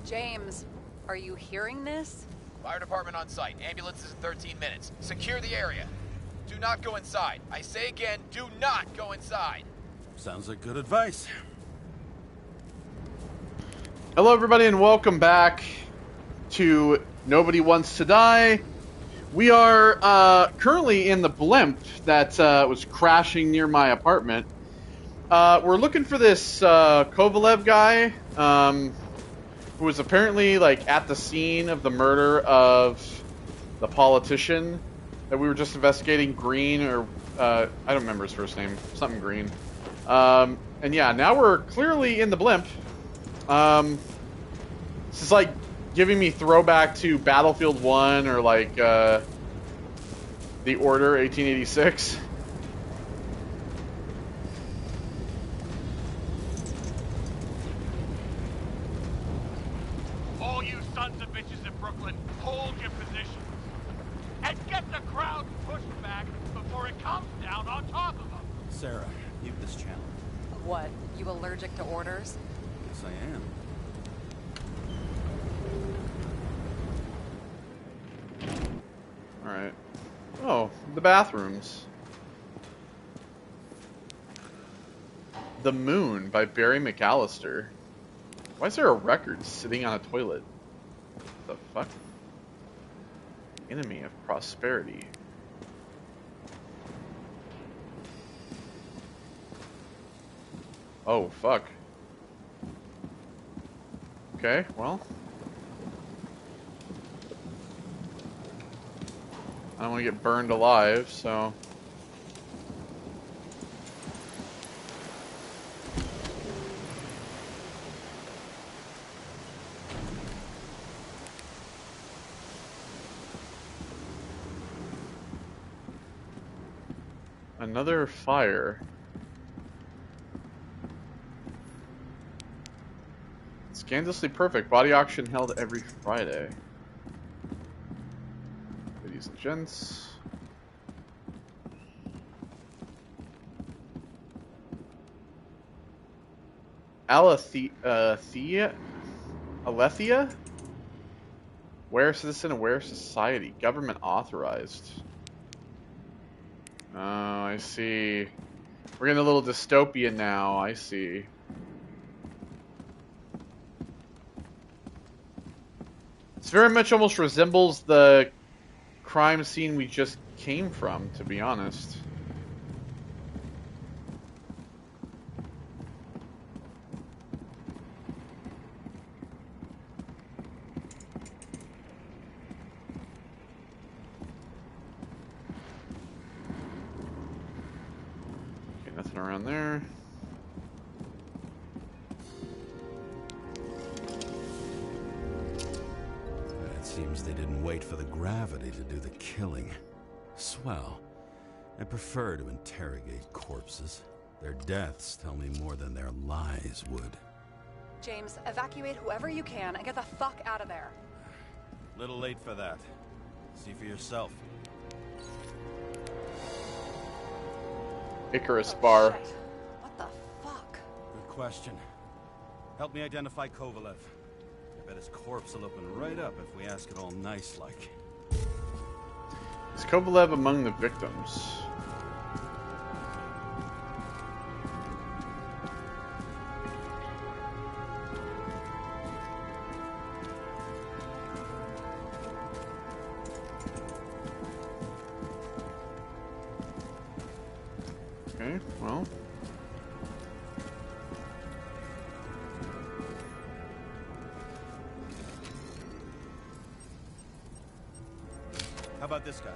James, are you hearing this? Fire department on site. Ambulances in 13 minutes. Secure the area. Do not go inside. I say again, do not go inside. Sounds like good advice. Hello, everybody, and welcome back to Nobody Wants to Die. We are currently in the blimp that was crashing near my apartment. We're looking for this Kovalev guy, who was apparently like at the scene of the murder of the politician that we were just investigating, Green, or I don't remember his first name, something Green. And yeah, now we're clearly in the blimp. This is like giving me throwback to Battlefield 1 or like The Order 1886. All you sons of bitches in Brooklyn, hold your positions. And get the crowd pushed back before it comes down on top of them. Sarah, mute this channel. What, you allergic to orders? Yes, I am. Alright. Oh, the bathrooms. The Moon by Barry McAllister. Why is there a record sitting on a toilet? What the fuck? Enemy of prosperity. Oh, fuck. Okay, well. I don't want to get burned alive, so... Another fire. Scandalously perfect. Body auction held every Friday. Ladies and gents. Alethea? Aware citizen, aware society. Government authorized. Oh, I see. We're getting a little dystopian now. I see. This very much almost resembles the crime scene we just came from, to be honest. Okay, nothing around there. Seems they didn't wait for the gravity to do the killing. Swell. I prefer to interrogate corpses. Their deaths tell me more than their lies would. James, evacuate whoever you can and get the fuck out of there. Little late for that. See for yourself. Icarus Bar. Shit. What the fuck? Good question. Help me identify Kovalev. I bet his corpse will open right up if we ask it all nice-like. Is Kovalev among the victims? Okay, well. How about this guy?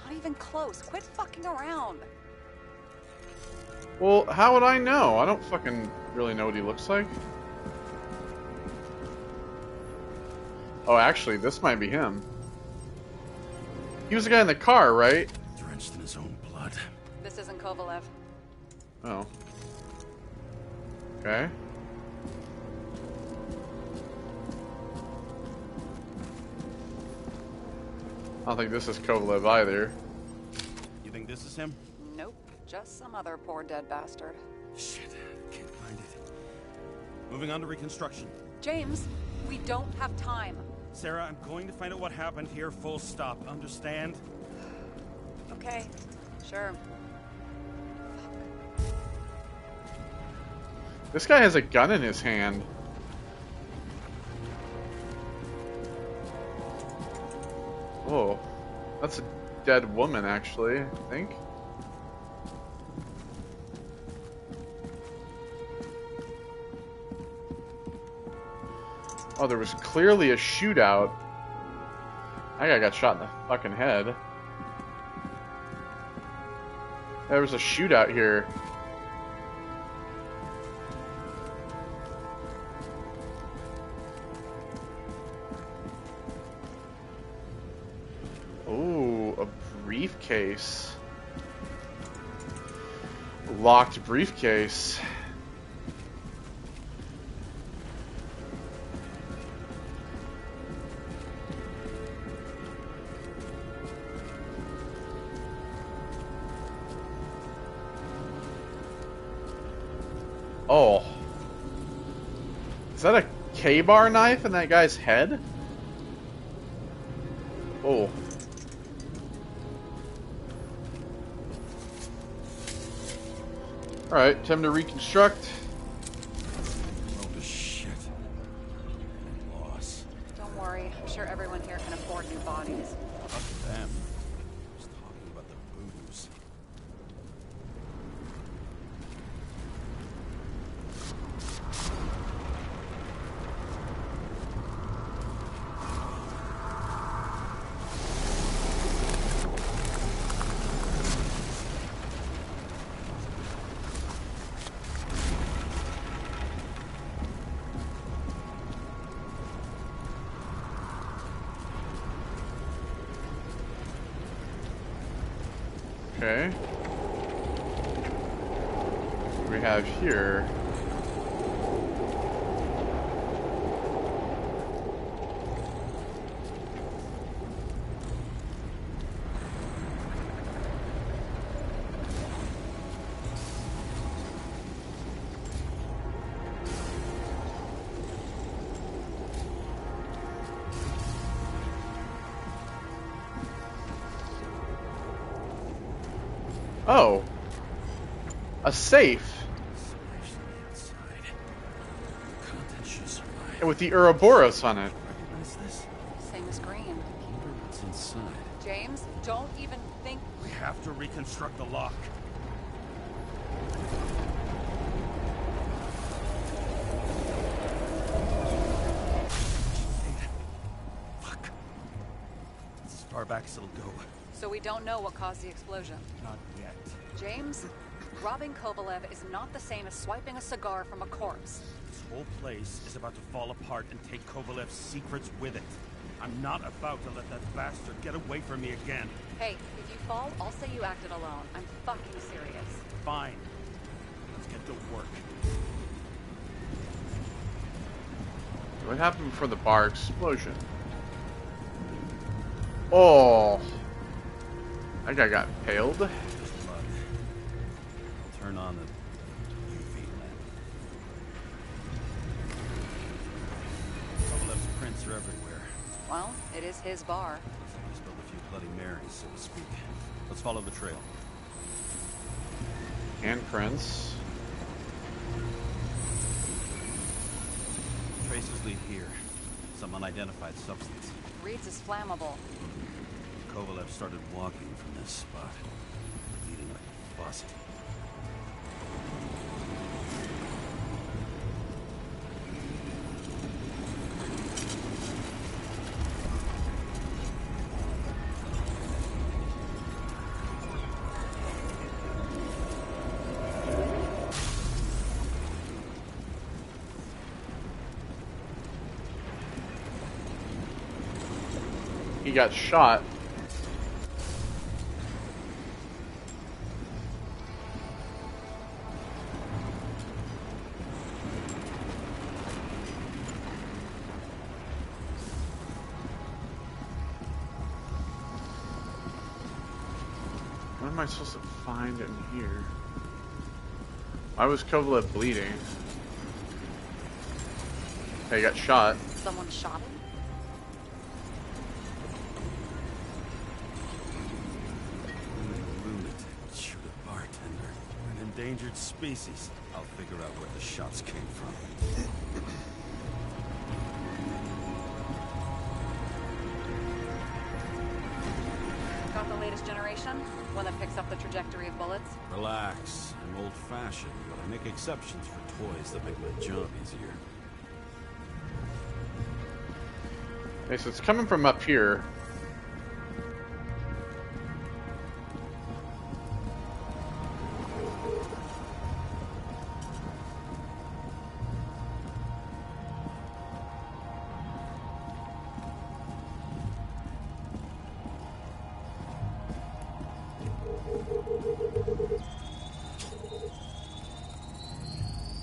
Not even close. Quit fucking around. Well, how would I know? I don't fucking really know what he looks like. Oh, actually, this might be him. He was the guy in the car, right? Drenched in his own blood. This isn't Kovalev. Oh. Okay. I don't think this is Kovalev either. You think this is him? Nope. Just some other poor dead bastard. Shit, can't find it. Moving on to reconstruction. James, We don't have time. Sarah, I'm going to find out what happened here, full stop. Understand? Okay, sure. This guy has a gun in his hand. Whoa. That's a dead woman, actually, I think. Oh, there was clearly a shootout. That guy got shot in the fucking head. There was a shootout here. Ooh, a briefcase. Locked briefcase. Oh. Is that a K-bar knife in that guy's head? Oh. Alright, time to reconstruct. Oh, shit. Loss. Don't worry, I'm sure everyone here can afford new bodies. Fuck them. I was talking about the voodoo's. Okay. What do we have here? Oh. A safe. And with the Ouroboros on it. Recognize this? Same as green. Wonder what's inside. James, don't even think. We have to reconstruct the lock. Fuck. It's as far back as it'll go. So we don't know what caused the explosion. Not yet. James, robbing Kovalev is not the same as swiping a cigar from a corpse. This whole place is about to fall apart and take Kovalev's secrets with it. I'm not about to let that bastard get away from me again. Hey, if you fall, I'll say you acted alone. I'm fucking serious. Fine. Let's get to work. What happened before the bar explosion? Oh. That guy got impaled. Just blood. I'll turn on the UV lamp. Kovalev's prints are everywhere. Well, it is his bar. Somebody spilled a few Bloody Marys, so to speak. Let's follow the trail. Handprints. Traces lead here. Some unidentified substance. Reads is flammable. Kovalev started walking from this spot, bleeding like a faucet. He got shot. What am I supposed to find in here? Why was Kovalev bleeding? He got shot. Someone shot him? Lunatic would shoot a bartender. An endangered species. I'll figure out where the shots came from. Got the latest generation? One that picks up the trajectory of bullets? Relax. I'm old-fashioned, but I make exceptions for toys that make my job easier. Okay, so it's coming from up here.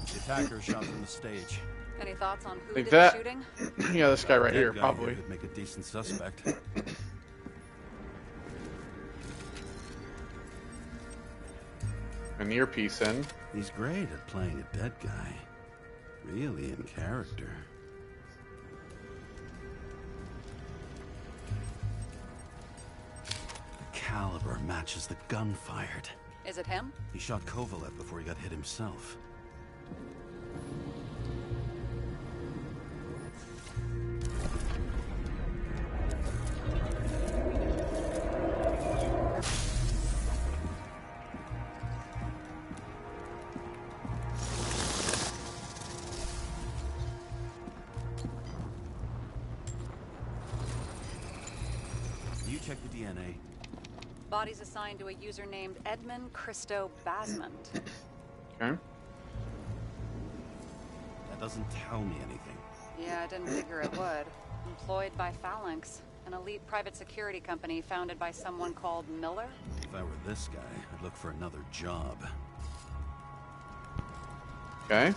The attacker shot from the stage. Any thoughts on who Like did that. the shooting? Yeah, this guy right That here, guy probably. could make a decent suspect. An earpiece in. He's great at playing a dead guy. Really in character. The caliber matches the gun fired. Is it him? He shot Kovalev before he got hit himself. You check the DNA. Body's assigned to a user named Edmund Christo Basmond. Okay. That doesn't tell me anything. Yeah, I didn't figure it would. Employed by Phalanx, an elite private security company founded by someone called Miller. If I were this guy, I'd look for another job. Okay.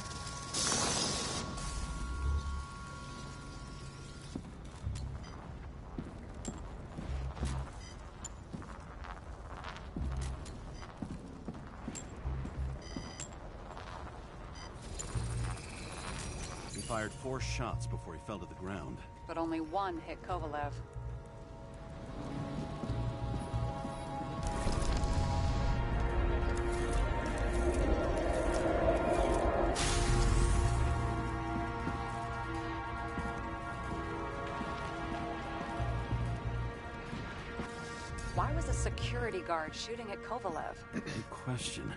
He fired 4 shots before he fell to the ground. But only one hit Kovalev. Why was a security guard shooting at Kovalev? Good question.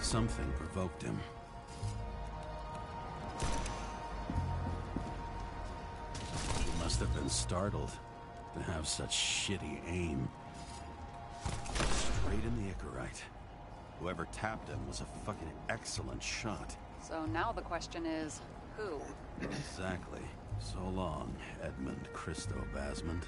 Something provoked him. He must have been startled to have such shitty aim. Straight in the Icarite. Whoever tapped him was a fucking excellent shot. So now the question is, who? Exactly. So long, Edmund Christo Basmond.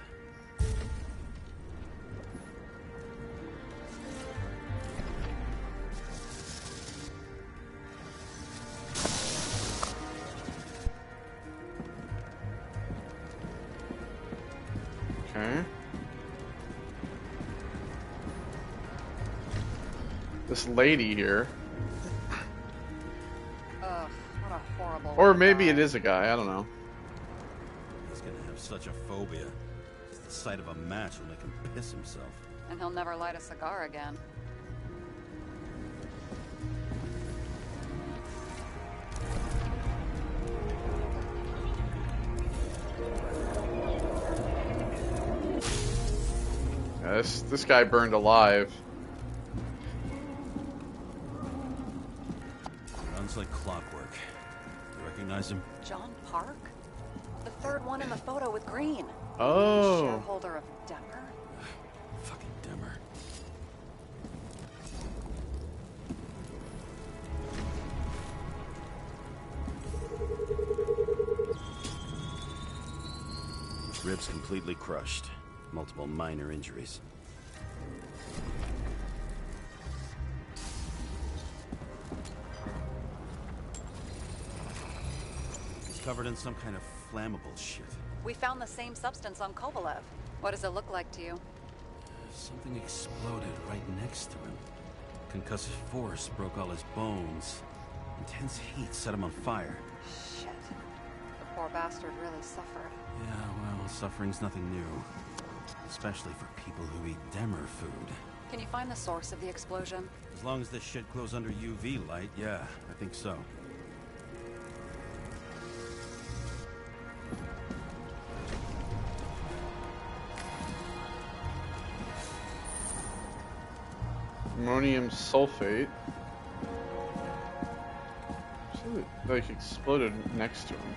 Okay. This lady here. Ugh, what a horrible... Or maybe guy. it is a guy, I don't know. He's gonna have such a phobia. Just the sight of a match will make him piss himself. And he'll never light a cigar again. Yeah, this guy burned alive. Runs like clockwork. You recognize him? John Park? The third one in the photo with Green. Oh. Shareholder of Demmer? Fucking Demmer. Ribs completely crushed. Multiple minor injuries. He's covered in some kind of flammable shit. We found the same substance on Kovalev. What does it look like to you? Something exploded right next to him. Concussive force broke all his bones. Intense heat set him on fire. bastard really suffered. Yeah, well, suffering's nothing new. Especially for people who eat Demer food. Can you find the source of the explosion? As long as this shit glows under UV light, yeah, I think so. Ammonium sulfate. So it, like, exploded next to him.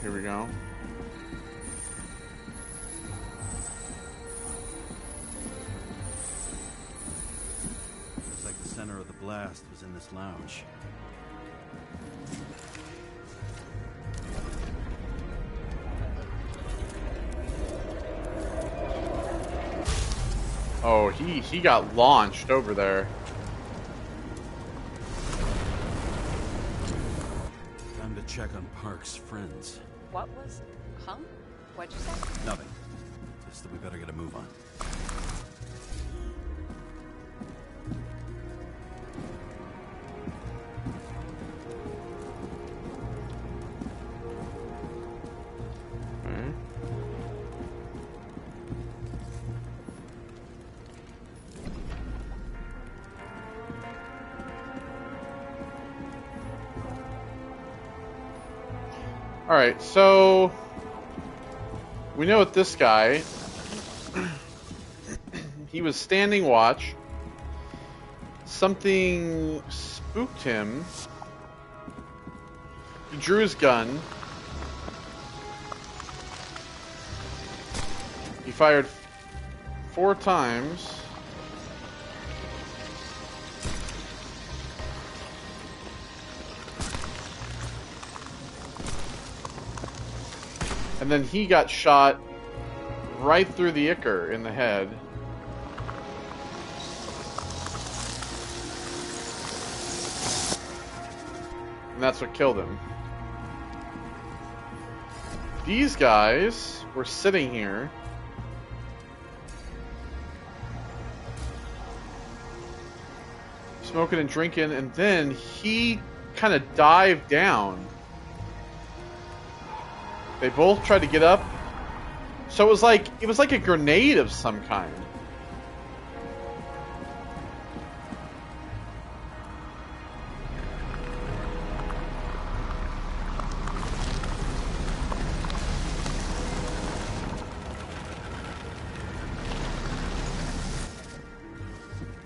Here we go. Looks like the center of the blast was in this lounge. Oh, he got launched over there. Time to check on Park's friends. What was... Huh? What'd you say? Nothing. Just that we better get a move on. Alright, so we know with this guy, he was standing watch. Something spooked him. He drew his gun. He fired 4 times. And then he got shot right through the Ichor in the head. And that's what killed him. These guys were sitting here. Smoking and drinking, and then he kind of dived down. They both tried to get up. So it was like a grenade of some kind.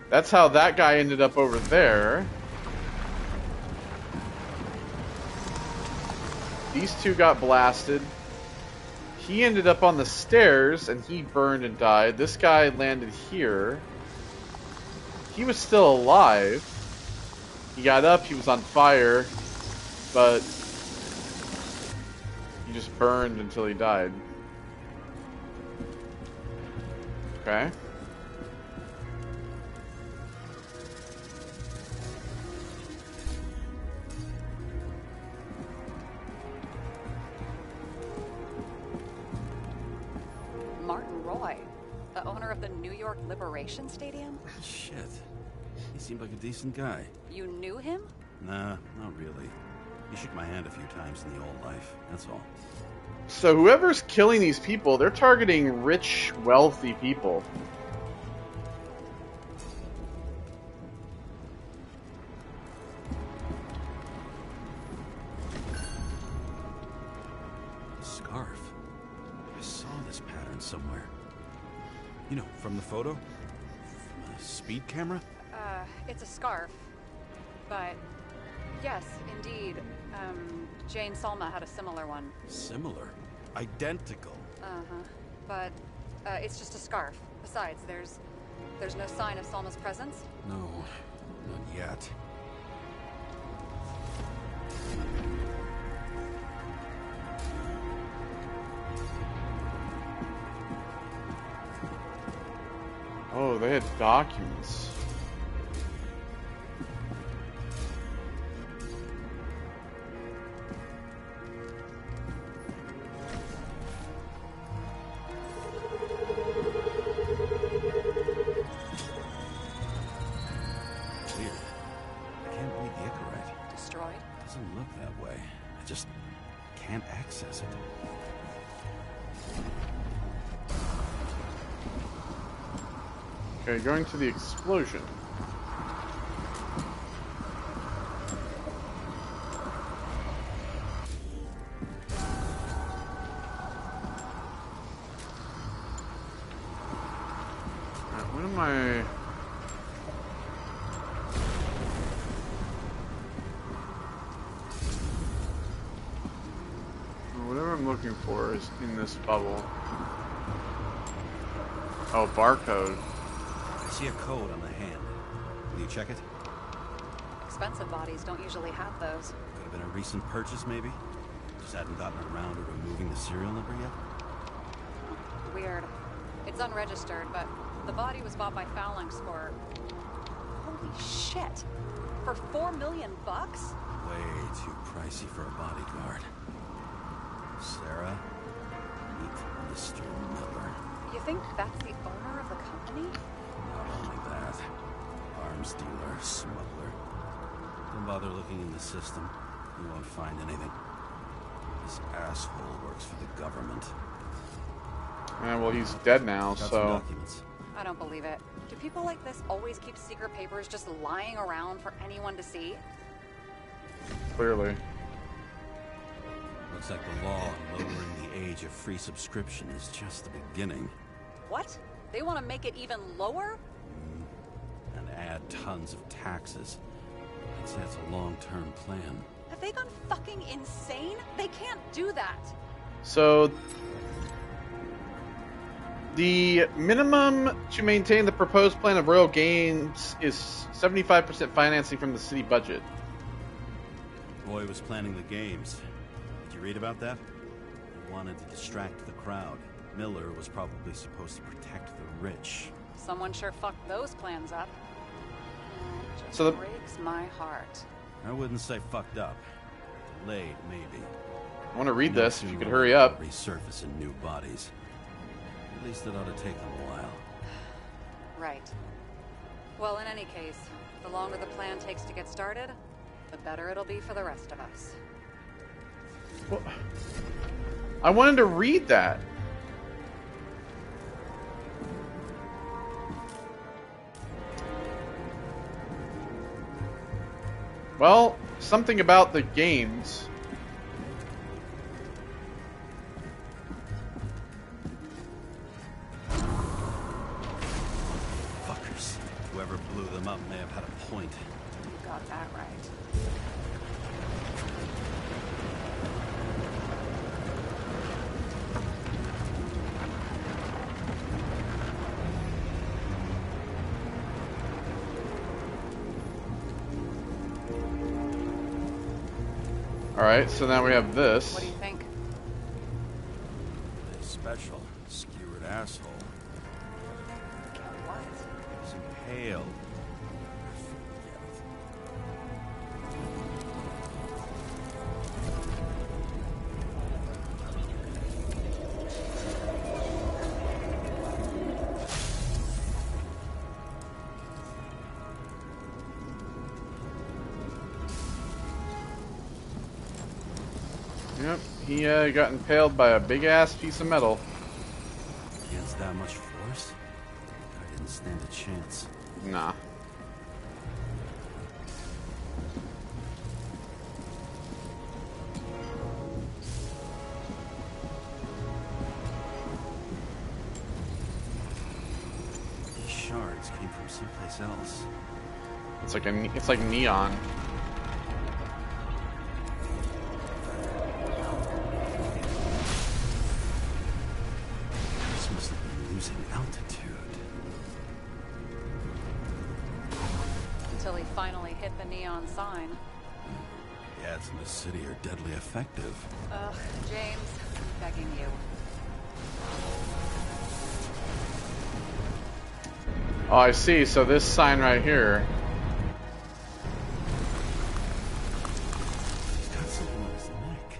That's how that guy ended up over there. These two got blasted. He ended up on the stairs and he burned and died. This guy landed here. He was still alive. He got up, he was on fire, but he just burned until he died. Okay. Martin Roy, the owner of the New York Liberation Stadium? Shit. He seemed like a decent guy. You knew him? Nah, not really. He shook my hand a few times in the old life, that's all. So whoever's killing these people, they're targeting rich, wealthy people. Scarf. I saw this pattern somewhere. You know, from the photo? From a speed camera? It's a scarf. But, yes, indeed. Jane Salma had a similar one. Similar. Identical. Uh-huh. But, it's just a scarf. Besides, there's no sign of Salma's presence? No, not yet. Oh, they had documents. can't access it. Okay, going to the explosion. Alright, what am I... Whatever I'm looking for is in this bubble. Oh, barcode. I see a code on the hand. Will you check it? Expensive bodies don't usually have those. Could have been a recent purchase, maybe? Just hadn't gotten around to removing the serial number yet? Weird. It's unregistered, but the body was bought by Phalanx for... Holy shit! For $4 million bucks? Way too pricey for a bodyguard. Sarah, meet Mr. Miller. You think that's the owner of the company? Not only that, arms dealer, smuggler. Don't bother looking in the system. You won't find anything. This asshole works for the government. Well, he's dead now, Got some so... documents. I don't believe it. Do people like this always keep secret papers just lying around for anyone to see? Clearly. Looks like the law on lowering the age of free subscription is just the beginning. What? They want to make it even lower? And add tons of taxes. I'd say it's a long-term plan. Have they gone fucking insane? They can't do that. So... The minimum to maintain the proposed plan of Royal Games is 75% financing from the city budget. Roy was planning the games. Did you read about that? He wanted to distract the crowd. Miller was probably supposed to protect the rich. Someone sure fucked those plans up. It just So the- breaks my heart. I wouldn't say fucked up. Delayed, maybe. I want to read this, if Too you could long hurry to up. Resurface in new bodies. At least it ought to take them a while. Right. Well, in any case, the longer the plan takes to get started, the better it'll be for the rest of us. Well, I wanted to read that. Well, something about the games. Fuckers. Whoever blew them up may have had a point. You got that right. Alright, so now we have this. What do you think? A special, skewered asshole. What? He's impaled. Yep, he got impaled by a big ass piece of metal. Against that much force? I didn't stand a chance. Nah. These shards came from someplace else. It's like neon. This must have been losing altitude. Until he finally hit the neon sign. The ads in this city are deadly effective. Ugh, James, I'm begging you. Oh, I see. So this sign right here. He's got something on his neck.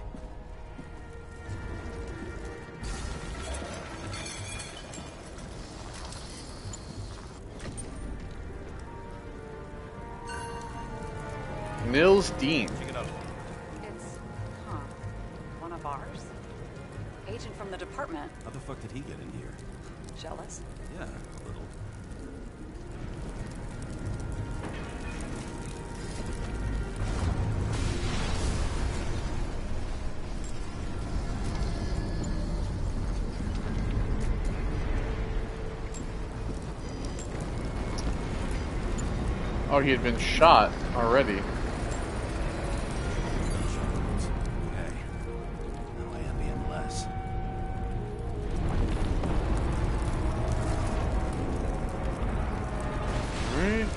Nils Dean. Take another one. It's, one of ours? Agent from the department. How the fuck did he get in here? Jealous? Yeah, a little. Oh, he had been shot already. Okay. Now I envy him less. Alright.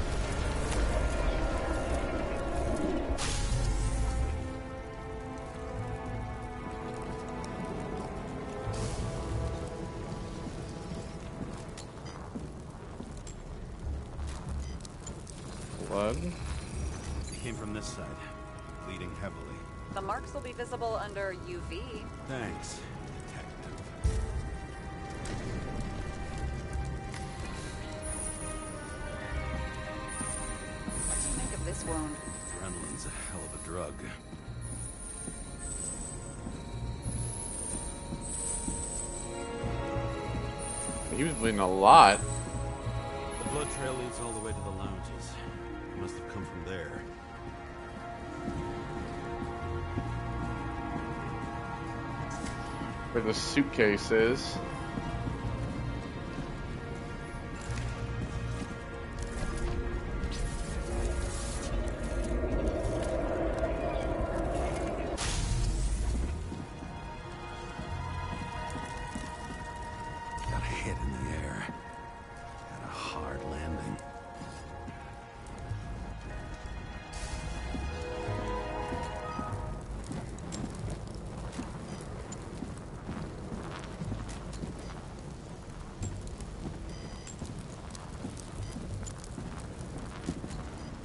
Blood. He came from this side, bleeding heavily. The marks will be visible under UV. Thanks, detective. What do you think of this wound? Adrenaline's a hell of a drug. He was bleeding a lot. The blood trail leads all the way to the lounges. He must have come from there. Where the suitcase is. Got a hit in the air. Got a hard landing.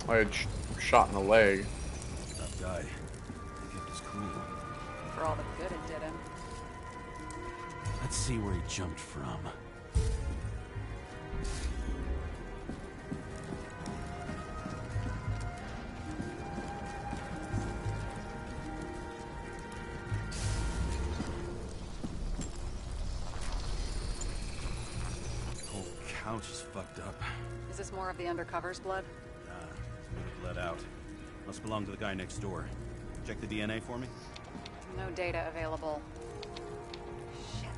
I had shot in the leg. That guy, he kept his cool. For all the good it did him. Let's see where he jumped from. The whole couch is fucked up. Is this more of the undercover's blood? Would have bled out. Must belong to the guy next door. Check the DNA for me. No data available. Shit.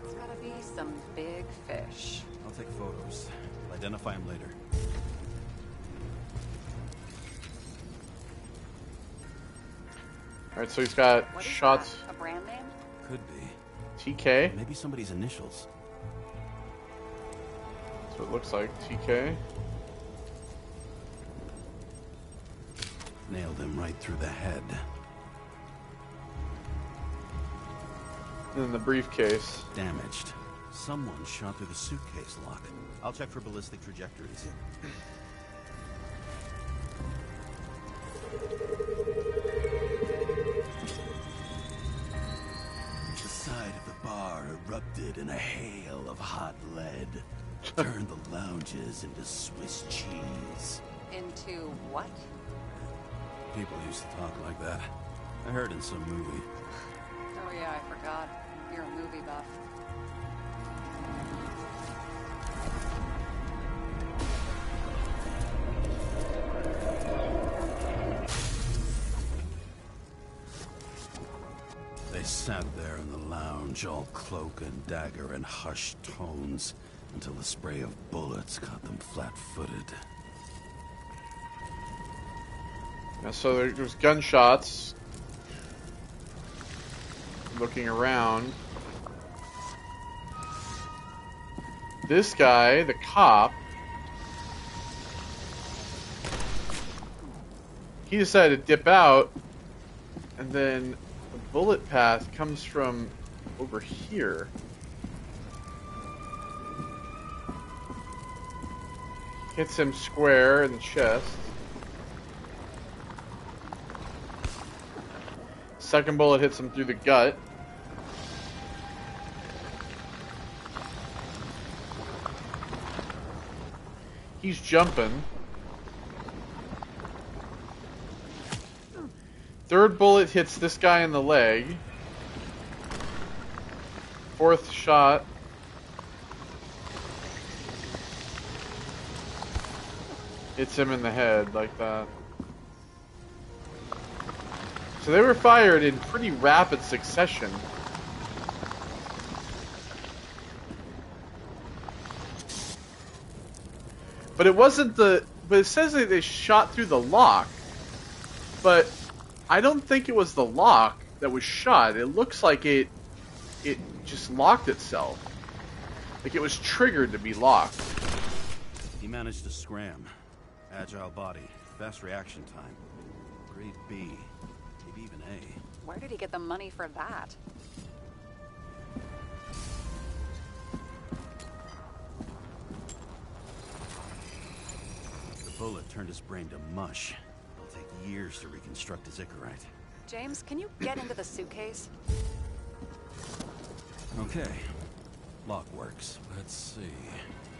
That's gotta be some big fish. I'll take photos. I'll identify him later. Alright, so he's got What is shots. that? A brand name? Could be. TK. Maybe somebody's initials. That's what it looks like. TK. Nailed him right through the head. And then the briefcase. Damaged. Someone shot through the suitcase lock. I'll check for ballistic trajectories. The side of the bar erupted in a hail of hot lead. Turned the lounges into Swiss cheese. Into what? People used to talk like that. I heard in some movie. Oh yeah, I forgot. You're a movie buff. They sat there in the lounge, all cloak and dagger and hushed tones, until the spray of bullets caught them flat-footed. Yeah, so there's gunshots. Looking around. This guy, the cop, he decided to dip out, and then the bullet path comes from over here. Hits him square in the chest. Second bullet hits him through the gut. He's jumping. Third bullet hits this guy in the leg. Fourth shot. Hits him in the head like that. So they were fired in pretty rapid succession. But it wasn't the... But it says that they shot through the lock. But I don't think it was the lock that was shot. It looks like it just locked itself. Like it was triggered to be locked. He managed to scram. Agile body, fast reaction time. Grade B, maybe even A. Where did he get the money for that? The bullet turned his brain to mush. It'll take years to reconstruct his Icarite. James, can you get into the suitcase? Okay. Lock works. Let's see.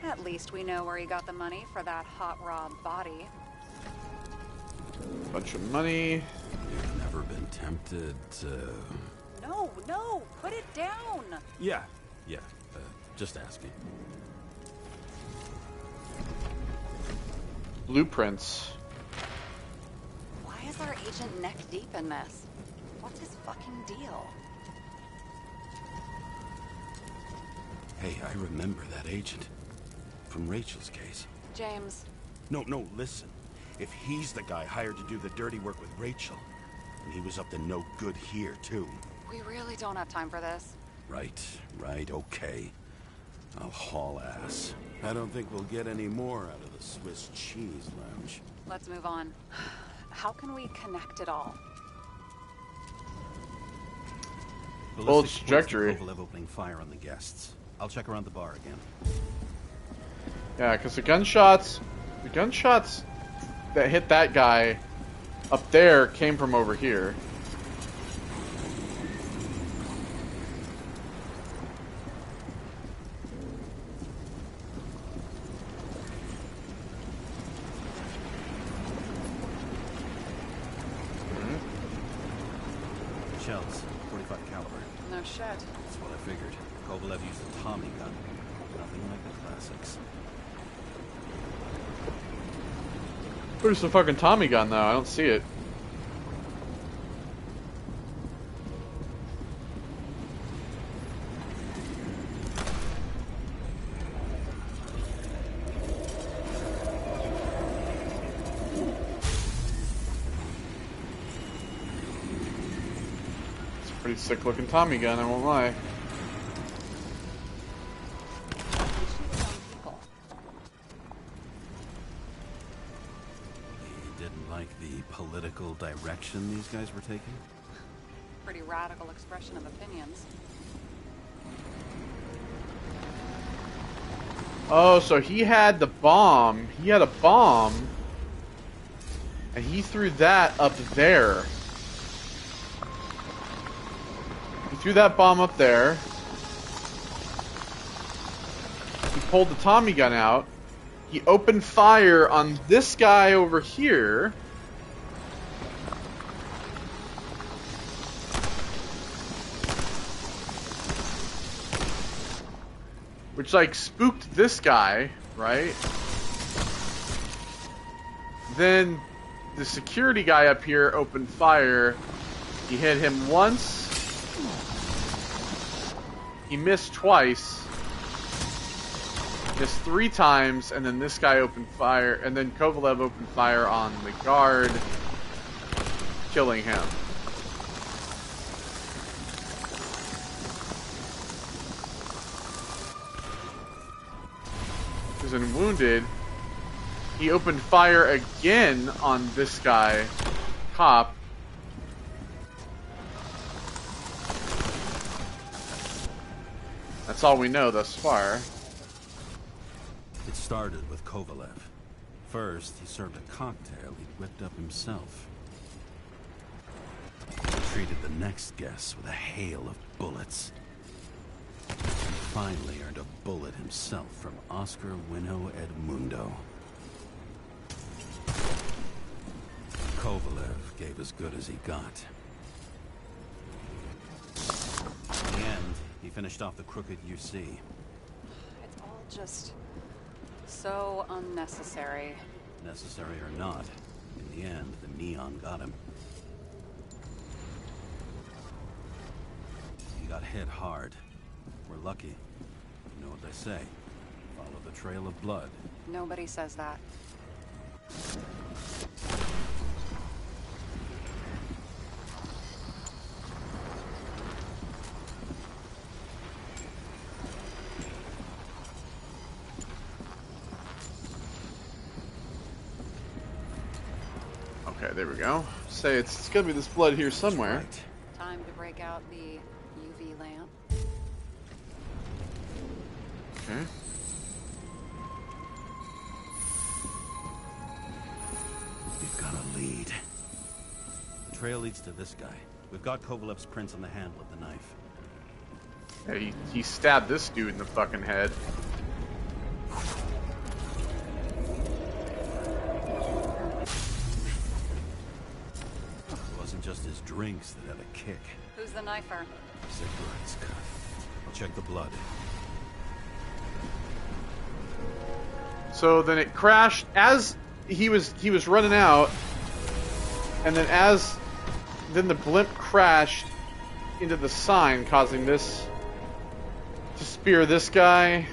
At least we know where he got the money for that hot raw body. Bunch of money. You've never been tempted to... No, put it down! Yeah, just asking. Blueprints. Why is our agent neck deep in this? What's his fucking deal? Hey, I remember that agent. From Rachel's case. James. No, listen. If he's the guy hired to do the dirty work with Rachel, and he was up to no good here, too. We really don't have time for this. Right, okay. I'll haul ass. I don't think we'll get any more out of the Swiss Cheese Lounge. Let's move on. How can we connect it all? Bullet's trajectory. Kovalev opening fire on the guests. I'll check around the bar again. Yeah, because the gunshots that hit that guy up there came from over here. Shells, 45 caliber. No shit. That's what I figured. Kovalev used a Tommy gun. Nothing like the classics. Where's the fucking Tommy gun though? I don't see it. It's a pretty sick looking Tommy gun, I won't lie. Political direction these guys were taking? Pretty radical expression of opinions. Oh, so he had the bomb. He had a bomb. And he threw that up there. He threw that bomb up there. He pulled the Tommy gun out. He opened fire on this guy over here. Which, like, spooked this guy, right? Then the security guy up here opened fire. He hit him once. He missed twice. Missed 3 times, and then this guy opened fire, and then Kovalev opened fire on the guard, killing him. And wounded, he opened fire again on this guy, cop. That's all we know thus far. It started with Kovalev. First, he served a cocktail he'd whipped up himself. He treated the next guest with a hail of bullets. He finally earned a bullet himself from Oscar Wino Edmundo. Kovalev gave as good as he got. In the end, he finished off the crooked UC. It's all just so unnecessary. Necessary or not, in the end, the Neon got him. He got hit hard. We're lucky. You know what they say. Follow the trail of blood. Nobody says that. Okay, there we go. Say it's gotta be this blood here somewhere. Right. Time to break out the UV lamp. Okay. We've got a lead. The trail leads to this guy. We've got Kovalev's prints on the handle of the knife. Yeah, he stabbed this dude in the fucking head. It wasn't just his drinks that had a kick. Who's the knifer? Cigarettes cut. I'll check the blood. So then it crashed as he was running out, and then the blimp crashed into the sign, causing this to spear this guy.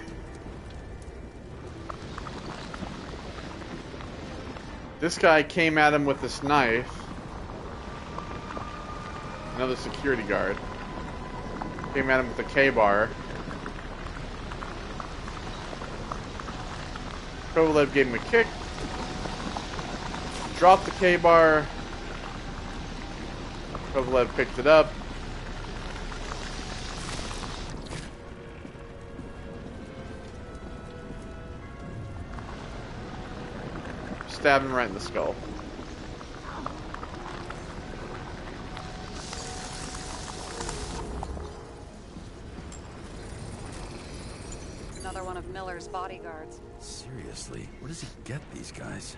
This guy came at him with this knife. Another security guard came at him with a K-bar. Kovalev gave him a kick, dropped the K-bar. Kovalev picked it up. Stabbed him right in the skull. Another one of Miller's bodyguards. Seriously, where does he get these guys?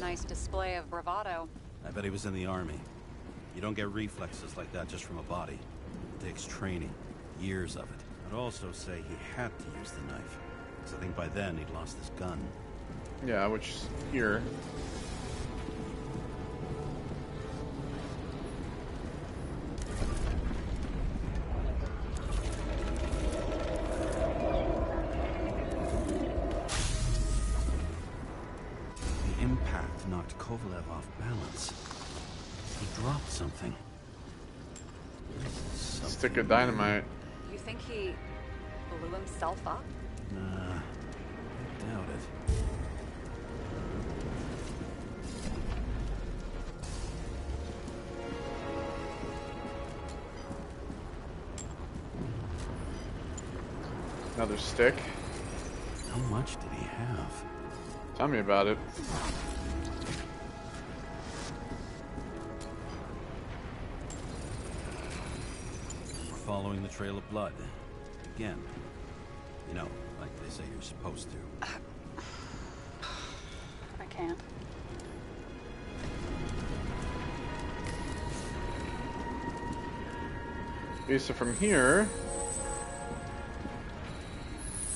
Nice display of bravado. I bet he was in the army. You don't get reflexes like that just from a body. It takes training, years of it. I'd also say he had to use the knife, because I think by then he'd lost his gun. Yeah, which is here. The impact knocked Kovalev off balance. He dropped something. Stick of dynamite. You think he blew himself up? Nah, I doubt it. Another stick. How much did he have? Tell me about it. We're following the trail of blood. Again. You know, like they say you're supposed to. I can't. Okay, so from here,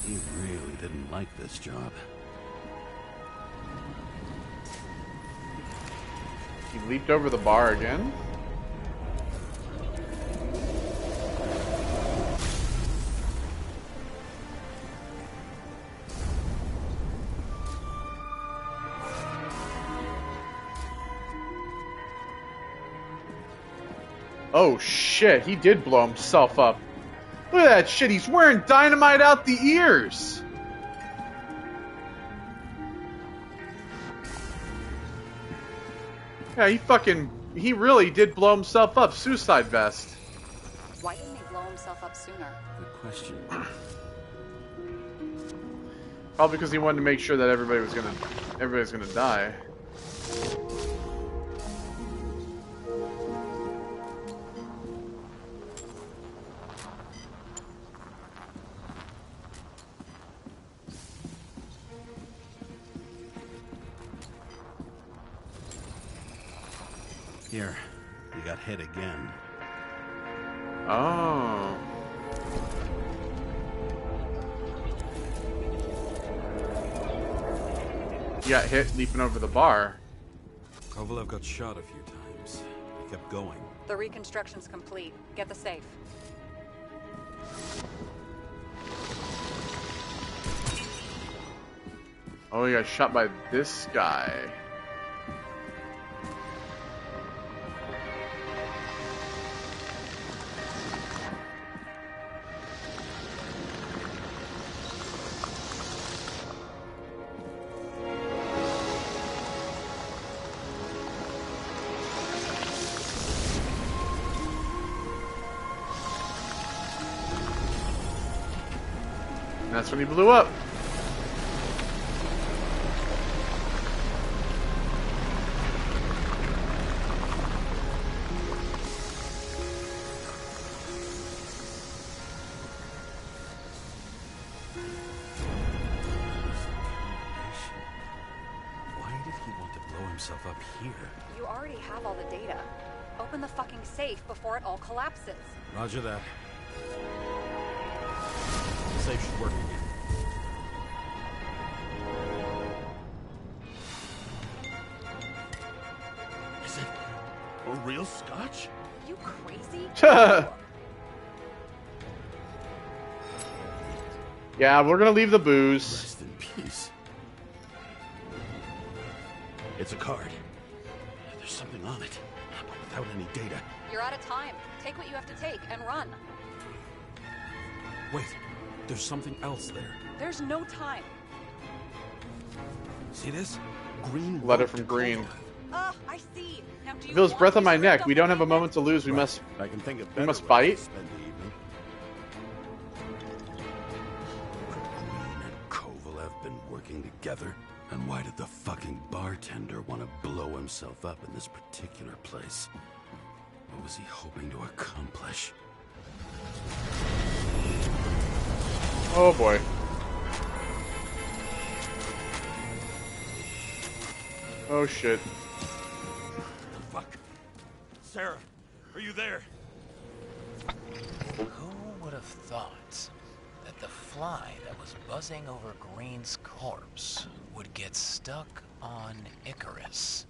He really didn't like this job. he leaped over the bar again. Oh shit, he did blow himself up. Look at that shit, he's wearing dynamite out the ears! Yeah, he really did blow himself up. Suicide vest. Why didn't he blow himself up sooner? Good question. Probably because he wanted to make sure that everybody's gonna die. Here, you got hit again. Oh. He got hit leaping over the bar. Kovalev got shot a few times. He kept going. The reconstruction's complete. Get the safe. Oh, he got shot by this guy. And that's when he blew up. Up here. You already have all the data. Open the fucking safe before it all collapses. Roger that. The safe should work again. Is it a real scotch? Are you crazy? Yeah, we're gonna leave the booze. Rest in peace. It's a card. There's something on it, but without any data. You're out of time. Take what you have to take and run. Wait, there's something else there. There's no time. See this? Green Letter from Green. I see. Now do you Feels want breath on me my to neck. We don't have a double moment to lose. We must. I can think of We must better bite? ways to spend the evening. Could Green and Kovalev been working together? And why did the fucking bartender want to blow himself up in this particular place? What was he hoping to accomplish? Oh boy. Oh shit. Fuck. Sarah, are you there? Who would have thought that the fly that was buzzing over Green's corpse would get stuck on Icarus?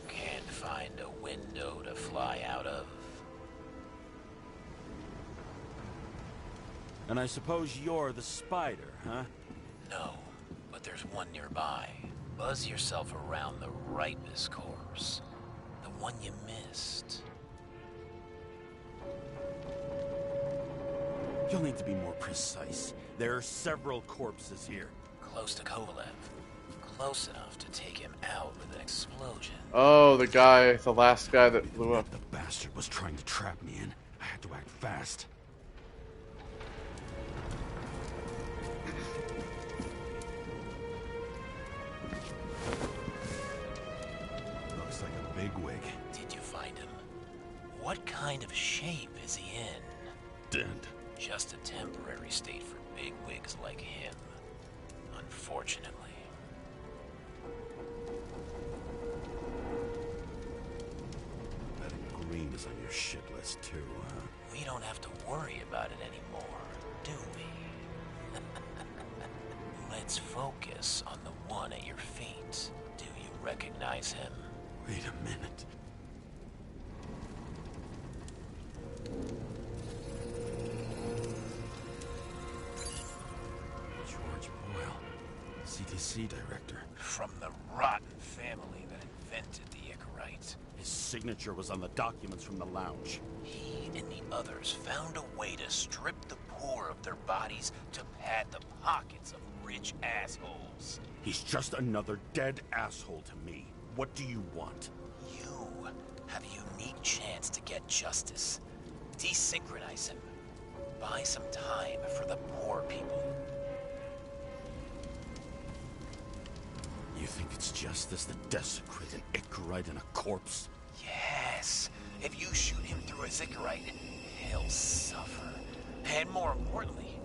Can't find a window to fly out of. And I suppose you're the spider, huh? No, but there's one nearby. Buzz yourself around the Ripus corpse. The one you missed. You'll need to be more precise. There are several corpses here. Close to Kovalev. Close enough to take him out with an explosion. Oh, the guy, the last guy that blew up. The bastard was trying to trap me in. I had to act fast. Looks like a bigwig. Did you find him? What kind of shape is he in? Dead. Just a temporary state for bigwigs like him. Unfortunately. Betting Green is on your shit list too, huh? We don't have to worry about it anymore, do we? Let's focus on the one at your feet. Do you recognize him? Wait a minute. George Boyle, CTC director. From the rotten family that invented the Icarite. His signature was on the documents from the lounge. He and the others found a way to strip the poor of their bodies to pad the pockets of rich assholes. He's just another dead asshole to me. What do you want? You have a unique chance to get justice. Desynchronize him. Buy some time for the poor people. You think it's justice to desecrate an Icarite and a corpse? Yes. If you shoot him through a Icarite, he'll suffer. And more importantly,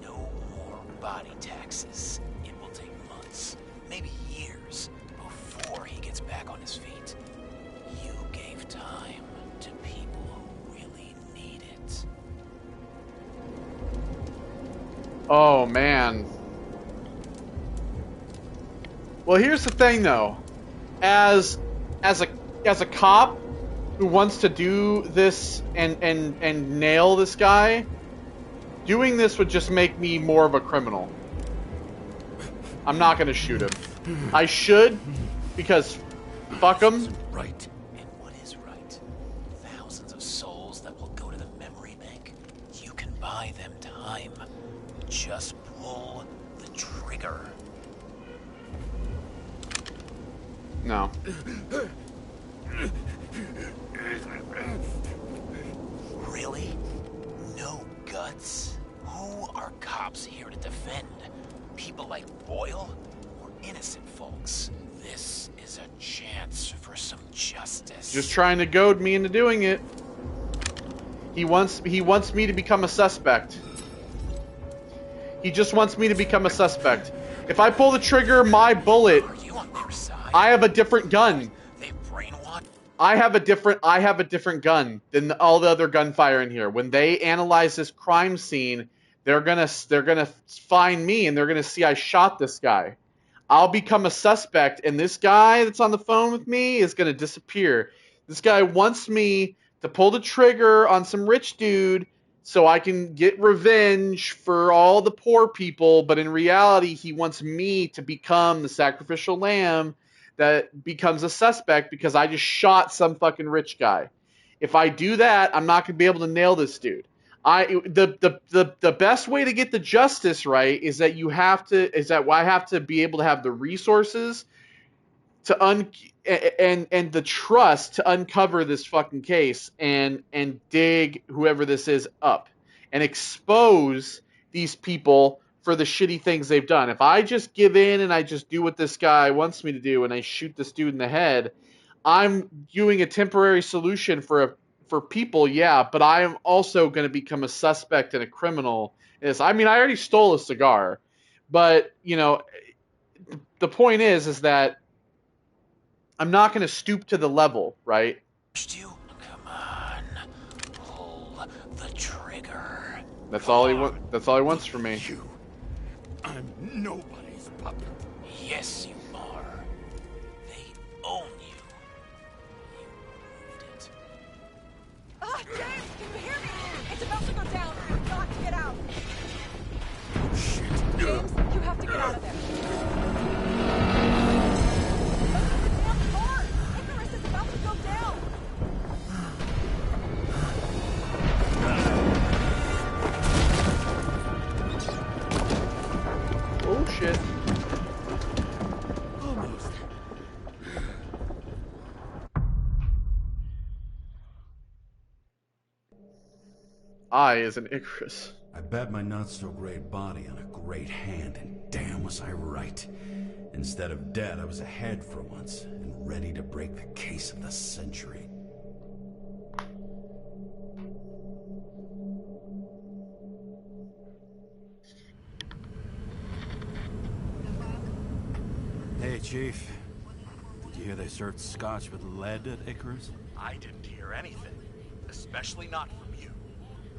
no more body taxes. It will take months, maybe years, before he gets back on his feet. You gave time to people who really Oh, man. Well, here's the thing, though. As a cop who wants to do this and nail this guy, doing this would just make me more of a criminal. I'm not gonna shoot him. I should, because fuck him. Right. And what is right? Thousands of souls that will go to the memory bank. You can buy them time. Just pull the trigger. No. Really? No guts? Who are cops here to defend? People like Boyle? Or innocent folks? This is a chance for some justice. Just trying to goad me into doing it. He wants me to become a suspect. He just wants me to become a suspect. If I pull the trigger, my bullet, Are you on their side? I have a different gun. They brainwashed. I have a different gun than all the other gunfire in here. When they analyze this crime scene, they're gonna find me and they're gonna see I shot this guy. I'll become a suspect, and this guy that's on the phone with me is gonna disappear. This guy wants me to pull the trigger on some rich dude so I can get revenge for all the poor people, but in reality, he wants me to become the sacrificial lamb that becomes a suspect because I just shot some fucking rich guy. If I do that, I'm not gonna be able to nail this dude. The best way to get the justice right is that I have to be able to have the resources to and the trust to uncover this fucking case and dig whoever this is up and expose these people for the shitty things they've done. If I just give in and I just do what this guy wants me to do and I shoot this dude in the head, I'm doing a temporary solution for people, yeah, but I am also going to become a suspect and a criminal. I mean, I already stole a cigar, but, you know, the point is that I'm not going to stoop to the level, right? You? Come on. Pull the trigger. That's all he wants from me. I'm nobody's puppet. Yes, you are. They own you. You proved it. Ah, James, can you hear me? It's about to go down. You've got to get out. Shit. James, you have to get out of there. Look at the damn car. Icarus is about to go down. Oh, shit. Almost. I is an Icarus. I bet my not-so-great body on a great hand, and damn was I right. Instead of dead, I was ahead for once, and ready to break the case of the century. Hey, Chief. Did you hear they served scotch with lead at Icarus? I didn't hear anything. Especially not from you.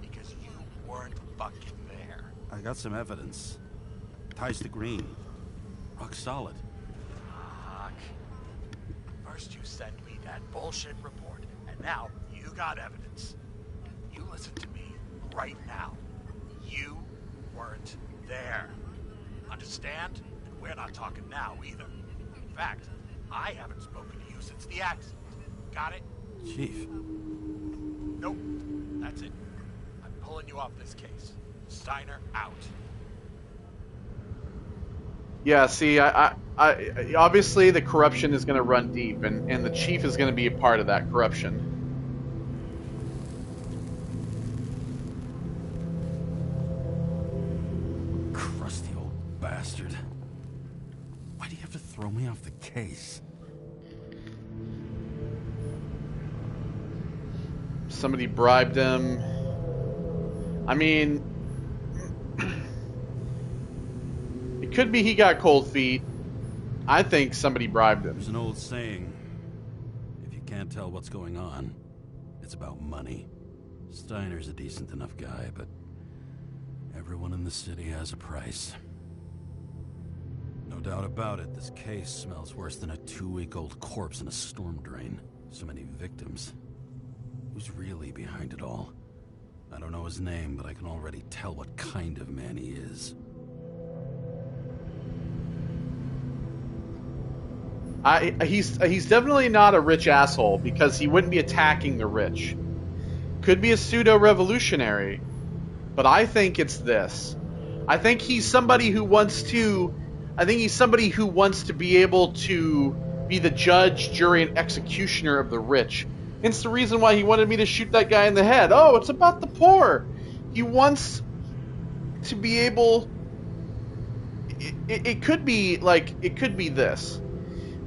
Because you weren't fucking there. I got some evidence. Ties to Green. Rock solid. Fuck. First you send me that bullshit report, and now you got evidence. You listen to me right now. You weren't there. Understand? And we're not talking now either. In fact, I haven't spoken to you since the accident. Got it? Chief. Nope. That's it. I'm pulling you off this case. Steiner out. Yeah, see, I obviously the corruption is going to run deep, and the chief is going to be a part of that corruption. Crusty old bastard. Why do you have to throw me off the case? Somebody bribed him. I mean, it could be he got cold feet. I think somebody bribed him. There's an old saying. If you can't tell what's going on, it's about money. Steiner's a decent enough guy, but Everyone in the city has a price. No doubt about it, this case smells worse than a 2-week-old corpse in a storm drain. So many victims. Who's really behind it all? I don't know his name, but I can already tell what kind of man he is. He's definitely not a rich asshole, because he wouldn't be attacking the rich. Could be a pseudo-revolutionary, but I think it's this. I think he's somebody who wants to... I think he's somebody who wants to be able to be the judge, jury, and executioner of the rich. It's the reason why he wanted me to shoot that guy in the head. Oh, it's about the poor. He wants to be able... It could be, like, it could be this.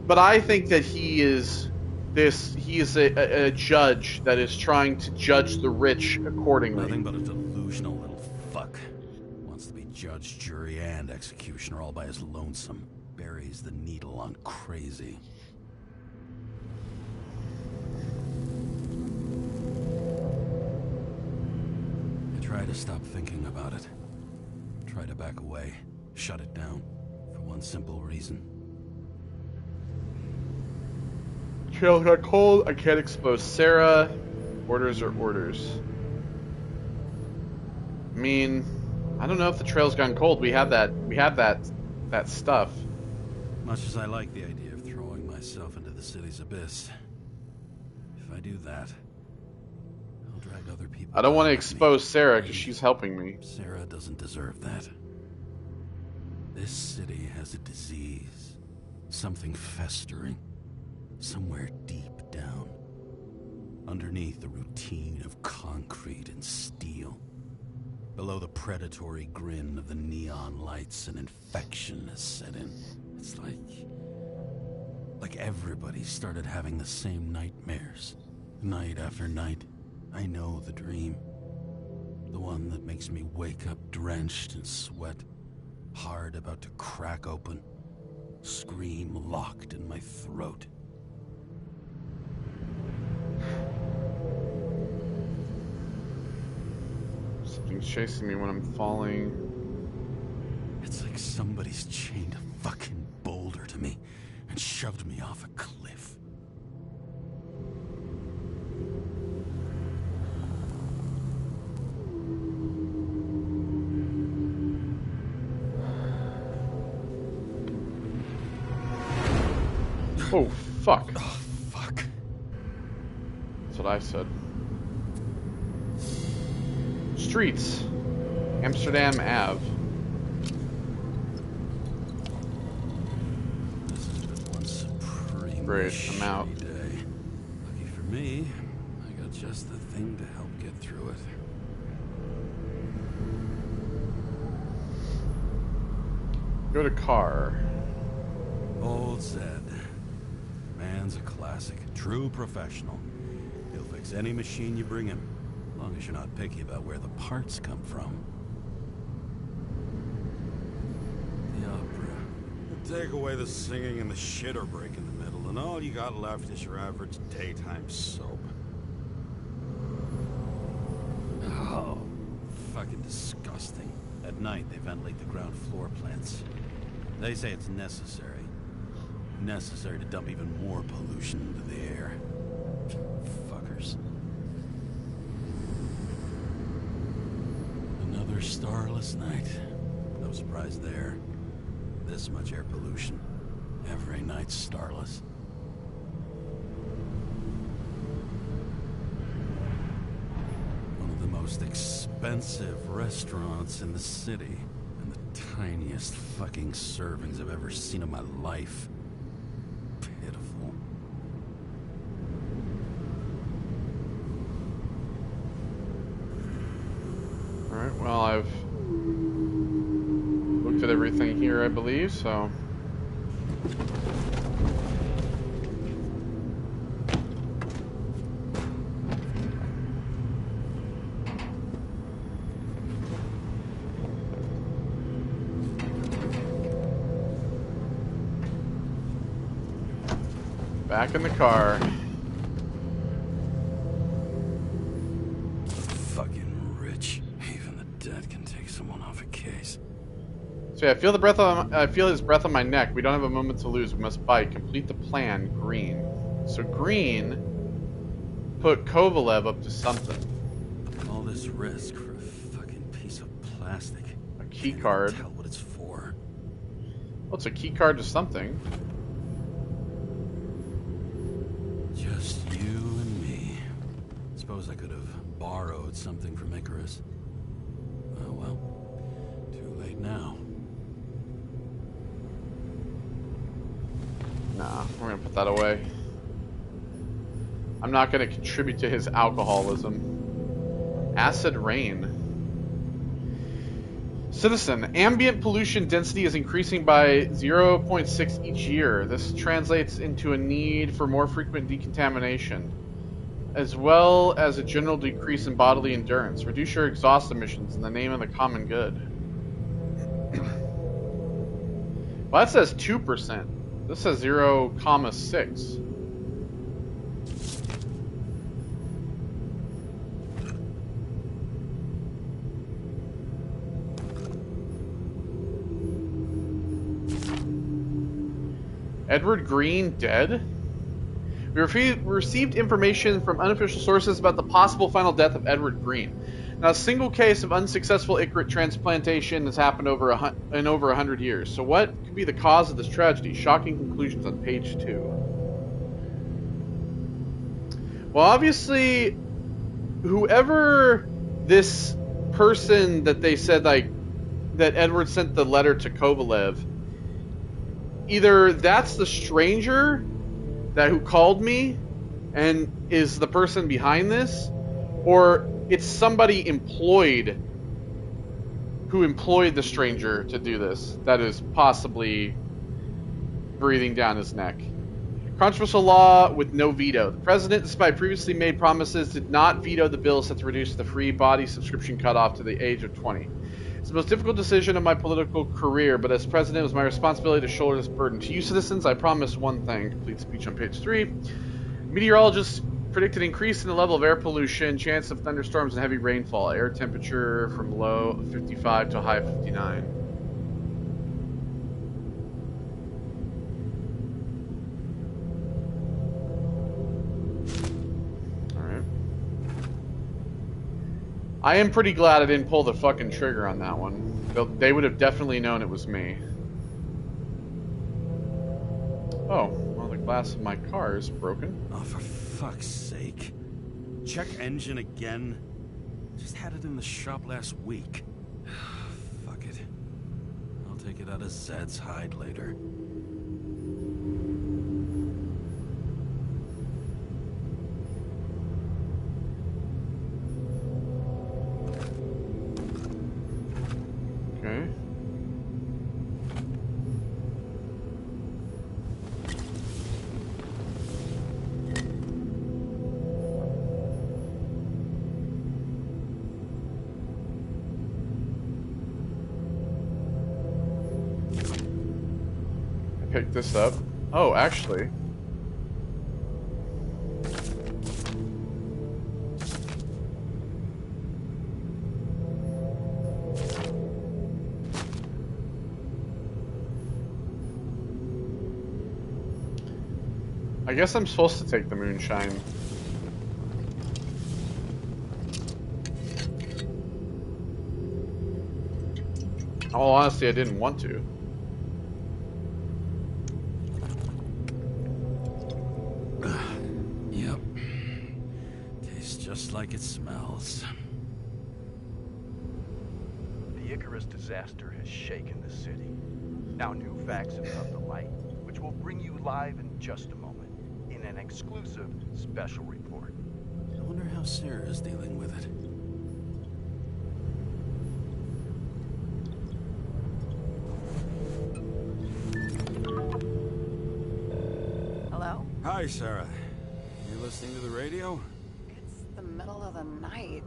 But I think that he is a judge that is trying to judge the rich accordingly. Nothing but a delusional little fuck. Wants to be judge, jury, and executioner all by his lonesome. Buries the needle on crazy. I try to stop thinking about it. Try to back away. Shut it down. For one simple reason. Trail got cold. I can't expose Sarah. Orders are orders. I mean, I don't know if the trail's gone cold. We have that stuff. Much as I like the idea of throwing myself into the city's abyss, if I do that, I'll drag other people. I don't want to expose Sarah because she's helping me. Sarah doesn't deserve that. This city has a disease, something festering. Somewhere deep down, underneath the routine of concrete and steel, below the predatory grin of the neon lights, an infection has set in. It's like everybody started having the same nightmares, night after night. I know the dream, the one that makes me wake up drenched in sweat, heart about to crack open, scream locked in my throat. Something's chasing me when I'm falling. It's like somebody's chained a fucking boulder to me and shoved me off a cliff. Oh, fuck. Oh, fuck. That's what I said. Streets. Amsterdam Ave. This has been one supreme Great, I'm out. day. Lucky for me, I got just the thing to help get through it. Go to car. Old Zed. Man's a classic. True professional. He'll fix any machine you bring him. As long as you're not picky about where the parts come from. The opera. Take away the singing and the shitter break in the middle, and all you got left is your average daytime soap. Oh, fucking disgusting. At night, they ventilate the ground floor plants. They say it's necessary. Necessary to dump even more pollution into the air. Fuckers. Another starless night. No surprise there. This much air pollution. Every night's starless. One of the most expensive restaurants in the city. And the tiniest fucking servings I've ever seen in my life. Pitiful. Alright, well, I've looked at everything here, I believe, so... Back in the car. Fucking rich. Even the dead can take someone off case. So yeah, I feel his breath on my neck. We don't have a moment to lose. We must bite. Complete the plan. Green. So Green put Kovalev up to something. All this risk for a fucking piece of plastic. A key Can't card. even tell what it's for. Well, it's a key card to something. Just you and me. Suppose I could have borrowed something from Icarus. Oh well. Too late now. Nah, we're gonna put that away. I'm not gonna contribute to his alcoholism. Acid rain. Citizen, ambient pollution density is increasing by 0.6 each year. This translates into a need for more frequent decontamination, as well as a general decrease in bodily endurance. Reduce your exhaust emissions in the name of the common good. Well, that says 2%. This says 0.6. Edward Green dead? We received information from unofficial sources about the possible final death of Edward Green. Now, a single case of unsuccessful Icarus transplantation has happened in over 100 years. So what could be the cause of this tragedy? Shocking conclusions on page 2. Well, obviously, whoever this person that they said, like, that Edward sent the letter to Kovalev, either that's the stranger who called me and is the person behind this, or it's somebody who employed the stranger to do this that is possibly breathing down his neck. Controversial law with no veto. The president, despite previously made promises, did not veto the bill set to reduce the free body subscription cutoff to the age of 20. It's the most difficult decision of my political career, but as president, it was my responsibility to shoulder this burden. To you citizens, I promise one thing. Complete speech on page 3. Meteorologists predicted increase in the level of air pollution, chance of thunderstorms and heavy rainfall, air temperature from low of 55 to high of 59. Alright. I am pretty glad I didn't pull the fucking trigger on that one. They would have definitely known it was me. Oh, well, the glass of my car is broken. Oh, for fuck's sake. Check engine again. Just had it in the shop last week. Fuck it. I'll take it out of Zed's hide later. Okay. Pick this up. Oh, actually. I guess I'm supposed to take the moonshine. Oh, honestly, I didn't want to. Yep. Tastes just like it smells. The Icarus disaster has shaken the city. Now new facts have come to light, which will bring you live in just a moment, in an exclusive special report. I wonder how Sarah is dealing with it. Hello? Hi, Sarah. You listening to the radio? It's the middle of the night.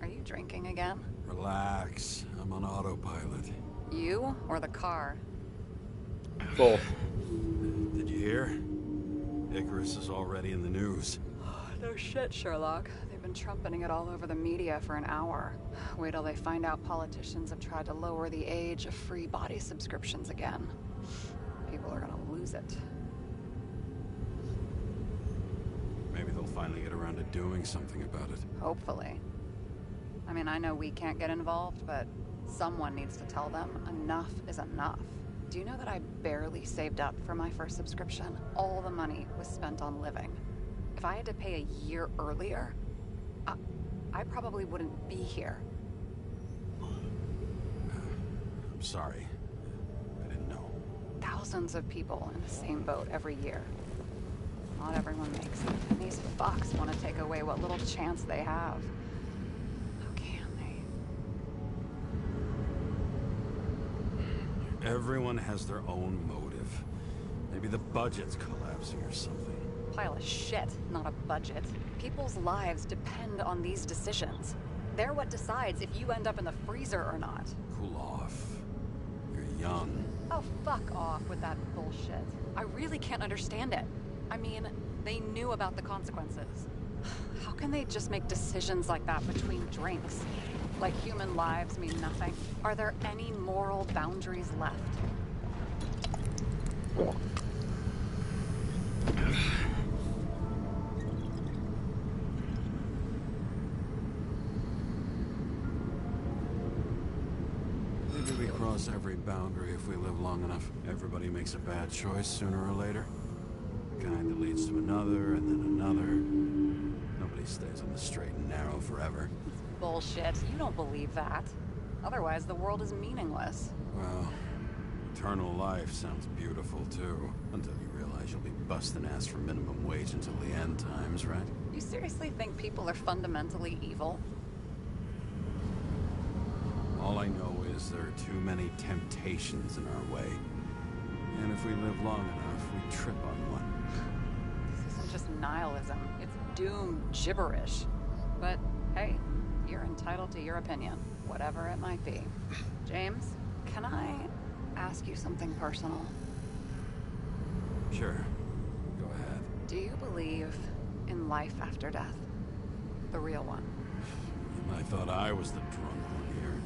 Are you drinking again? Relax. I'm on autopilot. You or the car? Both. Did you hear? Icarus is already in the news. No shit, Sherlock. They They've been trumpeting it all over the media for an hour. Wait till they find out politicians have tried to lower the age of free body subscriptions again. People are gonna lose it. Maybe they'll finally get around to doing something about it. Hopefully. I mean, I know we can't get involved, but someone needs to tell them enough is enough. Do you know that I barely saved up for my first subscription? All the money was spent on living. If I had to pay a year earlier, I probably wouldn't be here. I'm sorry. I didn't know. Thousands of people in the same boat every year. Not everyone makes it, and these fucks want to take away what little chance they have. How can they? Everyone has their own motive. Maybe the budget's collapsing or something. Pile of shit, not a budget. People's lives depend on these decisions. They're what decides if you end up in the freezer or not. Cool off. You're young. Oh, fuck off with that bullshit. I really can't understand it. I mean, they knew about the consequences. How can they just make decisions like that between drinks? Like human lives mean nothing? Are there any moral boundaries left? Maybe we cross every boundary if we live long enough. Everybody makes a bad choice sooner or later. Kind that leads to another, and then another. Nobody stays on the straight and narrow forever. Bullshit. You don't believe that. Otherwise, the world is meaningless. Well, eternal life sounds beautiful, too. Until you realize you'll be busting ass for minimum wage until the end times, right? You seriously think people are fundamentally evil? All I know is there are too many temptations in our way. And if we live long enough, we trip on one. This isn't just nihilism. It's doom gibberish. But, hey, you're entitled to your opinion, whatever it might be. James, can I ask you something personal? Sure. Go ahead. Do you believe in life after death? The real one? I thought I was the drunk one here.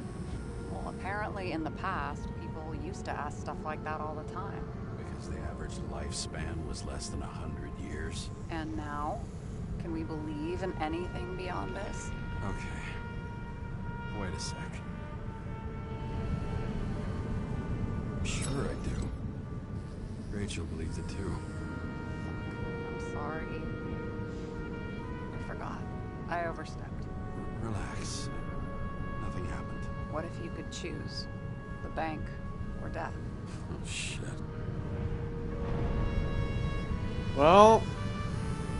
Well, apparently in the past, people used to ask stuff like that all the time. Because the average lifespan was less than 100 years. And now? Can we believe in anything beyond this? Okay. Wait a sec. Sure I do. Rachel believes it too. I'm sorry. I forgot. I overstepped. Relax. Nothing happened. What if you could choose? The bank or death? Oh, shit. Well,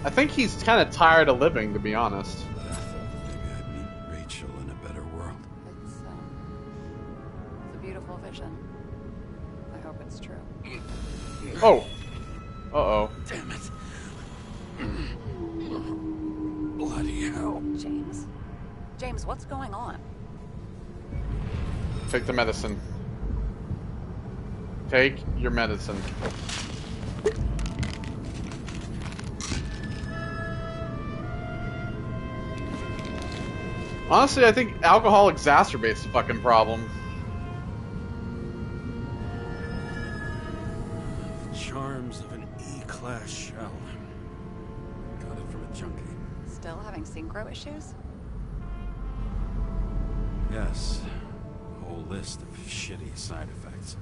I think he's kind of tired of living, to be honest. I thought maybe I'd meet Rachel in a better world. It's a beautiful vision. I hope it's true. Oh. Uh-oh. Damn it. Bloody hell. James? James, what's going on? Take the medicine. Take your medicine. Honestly, I think alcohol exacerbates the fucking problem. The charms of an E-class shell. Got it from a junkie. Still having synchro issues? Yes. A whole list of shitty side effects.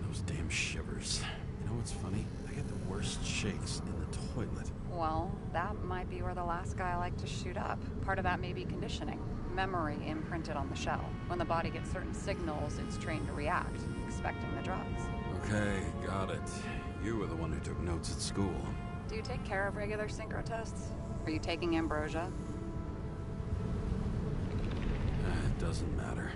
Those damn shivers. You know what's funny? I get the worst shakes in the toilet. Well, that might be where the last guy liked to shoot up. Part of that may be conditioning. Memory imprinted on the shell. When the body gets certain signals, it's trained to react, expecting the drugs. Okay, got it. You were the one who took notes at school. Do you take care of regular synchro tests? Are you taking ambrosia? It doesn't matter.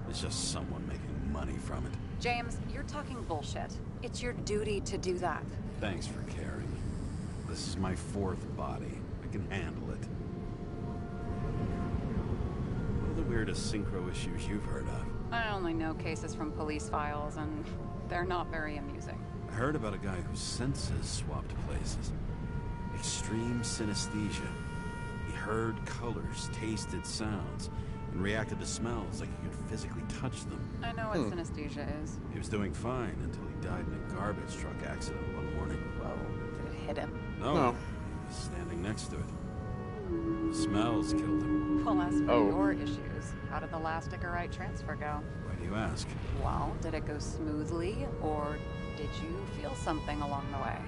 It's just someone making money from it. James, you're talking bullshit. It's your duty to do that. Thanks for caring. This is my fourth body. I can handle it. What are the weirdest synchro issues you've heard of? I only know cases from police files, and they're not very amusing. I heard about a guy whose senses swapped places. Extreme synesthesia. He heard colors, tasted sounds, and reacted to smells like he could physically touch them. I know what synesthesia is. He was doing fine until he died in a garbage truck accident one morning. Whoa, did it hit him? No, No. he was standing next to it. The smells killed him. Well, as for Oh. your issues, how did the last Icarite transfer go? Why do you ask? Well, did it go smoothly, or did you feel something along the way?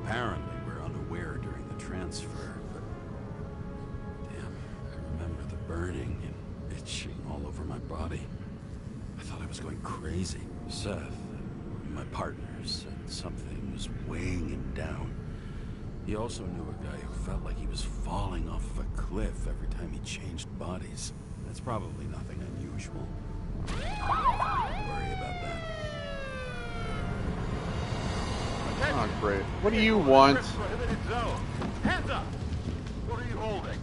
Apparently, we're unaware during the transfer, but... Damn, I remember the burning and itching all over my body. I thought I was going crazy. Seth, my partner, said something was weighing him down. He also knew a guy who felt like he was falling off of a cliff every time he changed bodies. That's probably nothing unusual. Don't worry about that. Oh, great. What do you want? Prohibited zone. Hands up! What are you holding?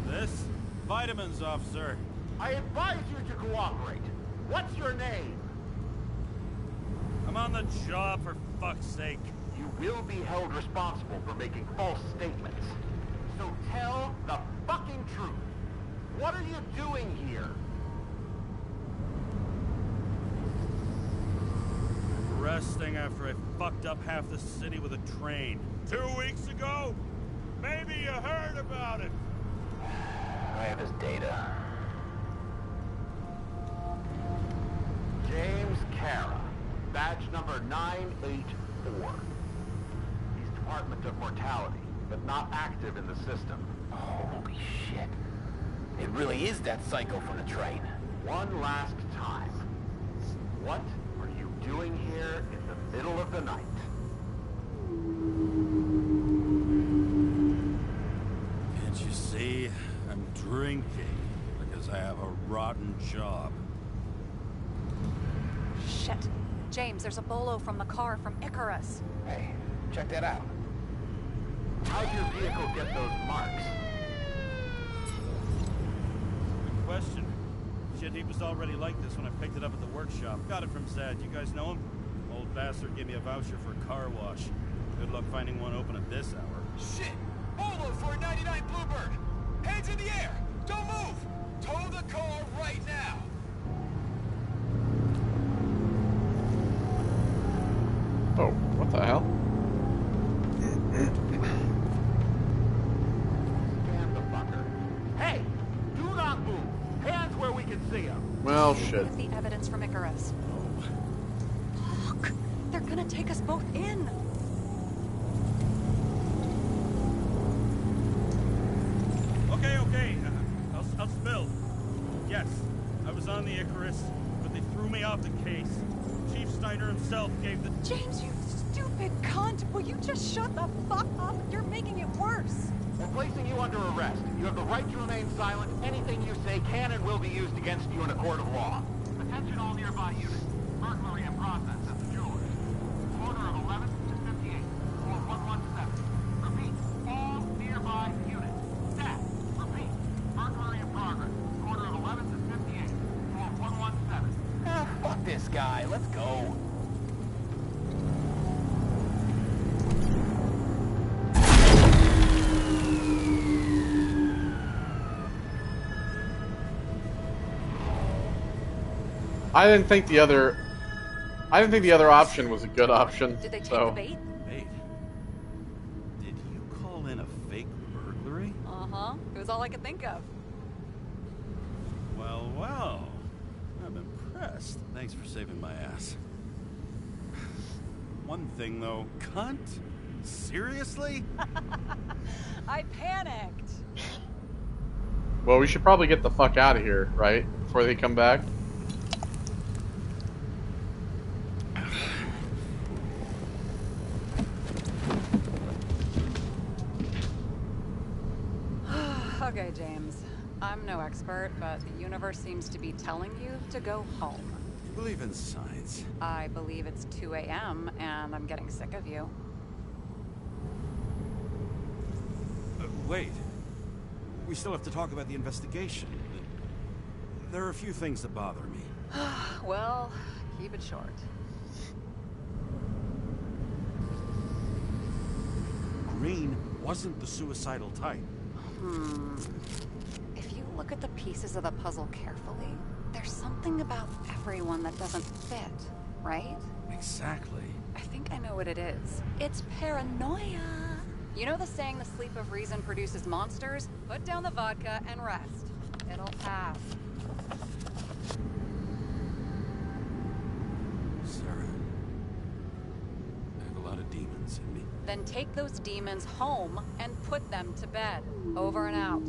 This? Vitamins, officer. I advise you to cooperate. What's your name? I'm on the job, for fuck's sake. You will be held responsible for making false statements. So tell the fucking truth. What are you doing here? Resting after I fucked up half the city with a train. 2 weeks ago? Maybe you heard about it. I have his data. James Kara, badge number 984. He's Department of Mortality, but not active in the system. Holy shit. It really is that psycho from the train. One last time. What are you doing here in the middle of the night? Can't you see? I'm drinking because I have a rotten job. Shit. James, there's a bolo from the car from Icarus. Hey, check that out. How'd your vehicle get those marks? Good question. Shit, he was already like this when I picked it up at the workshop. Got it from Zed. You guys know him? Old bastard gave me a voucher for a car wash. Good luck finding one open at this hour. Shit! Bolo for a 99 Bluebird! Hands in the air! Don't move! Tow the car right now! Oh, what the hell? Scan the fucker. Hey! Do not move! Hands where we can see him! Well, shit. With the evidence from Icarus. Look! They're gonna take us both in! Okay. I'll spill. Yes, I was on the Icarus, but they threw me off the case. Chief Steiner himself gave the... James, you stupid cunt! Will you just shut the fuck up? You're making it worse! We're placing you under arrest. You have the right to remain silent. Anything you say can and will be used against you in a court of law. Attention all nearby units. Burglary in process at the jewelers. Corner of 11th to 58. Floor 117. Repeat. All nearby units. Staff. Repeat. Burglary in progress. Corner of 11th to 58. Floor 117. Fuck this guy. Let's go. I didn't think the other option was a good option. Did they take so. the bait? Wait. Did you call in a fake burglary? Uh-huh. It was all I could think of. Well. I'm impressed. Thanks for saving my ass. One thing, though. Cunt? Seriously? I panicked. Well, we should probably get the fuck out of here, right? Before they come back. Okay, James. I'm no expert, but the universe seems to be telling you to go home. You believe in science? I believe it's 2 a.m. and I'm getting sick of you. Wait. We still have to talk about the investigation. There are a few things that bother me. Well, keep it short. Irene wasn't the suicidal type. If you look at the pieces of the puzzle carefully, there's something about everyone that doesn't fit, right? Exactly. I think I know what it is. It's paranoia. You know the saying, the sleep of reason produces monsters? Put down the vodka and rest. It'll pass. Sarah, I have a lot of demons in me. Then take those demons home and put them to bed. Over and out.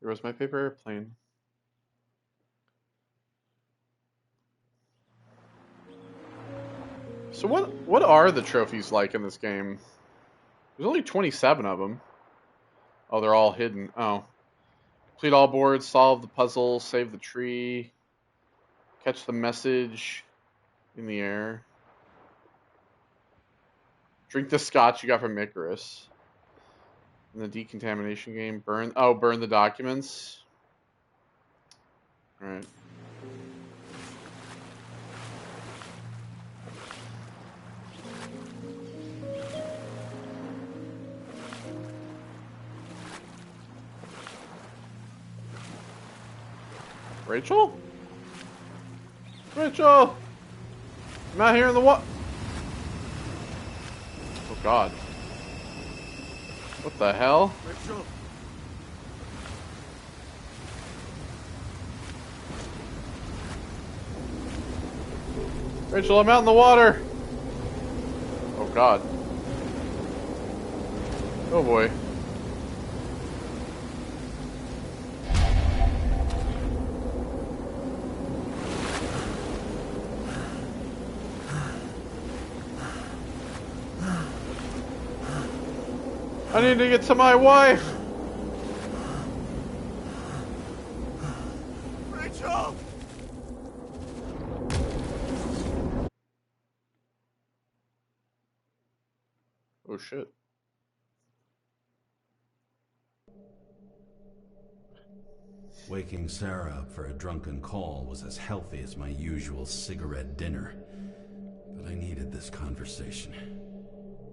Here was my paper airplane. So what are the trophies like in this game? There's only 27 of them. Oh, they're all hidden. Oh. Complete all boards, solve the puzzle, save the tree, catch the message in the air. Drink the scotch you got from Icarus. In the decontamination game, burn the documents. All right. Rachel? Rachel! I'm out here in the what? Oh God. What the hell? Rachel! Rachel, I'm out in the water! Oh God. Oh boy. I need to get to my wife! Rachel! Oh shit. Waking Sarah up for a drunken call was as healthy as my usual cigarette dinner. But I needed this conversation.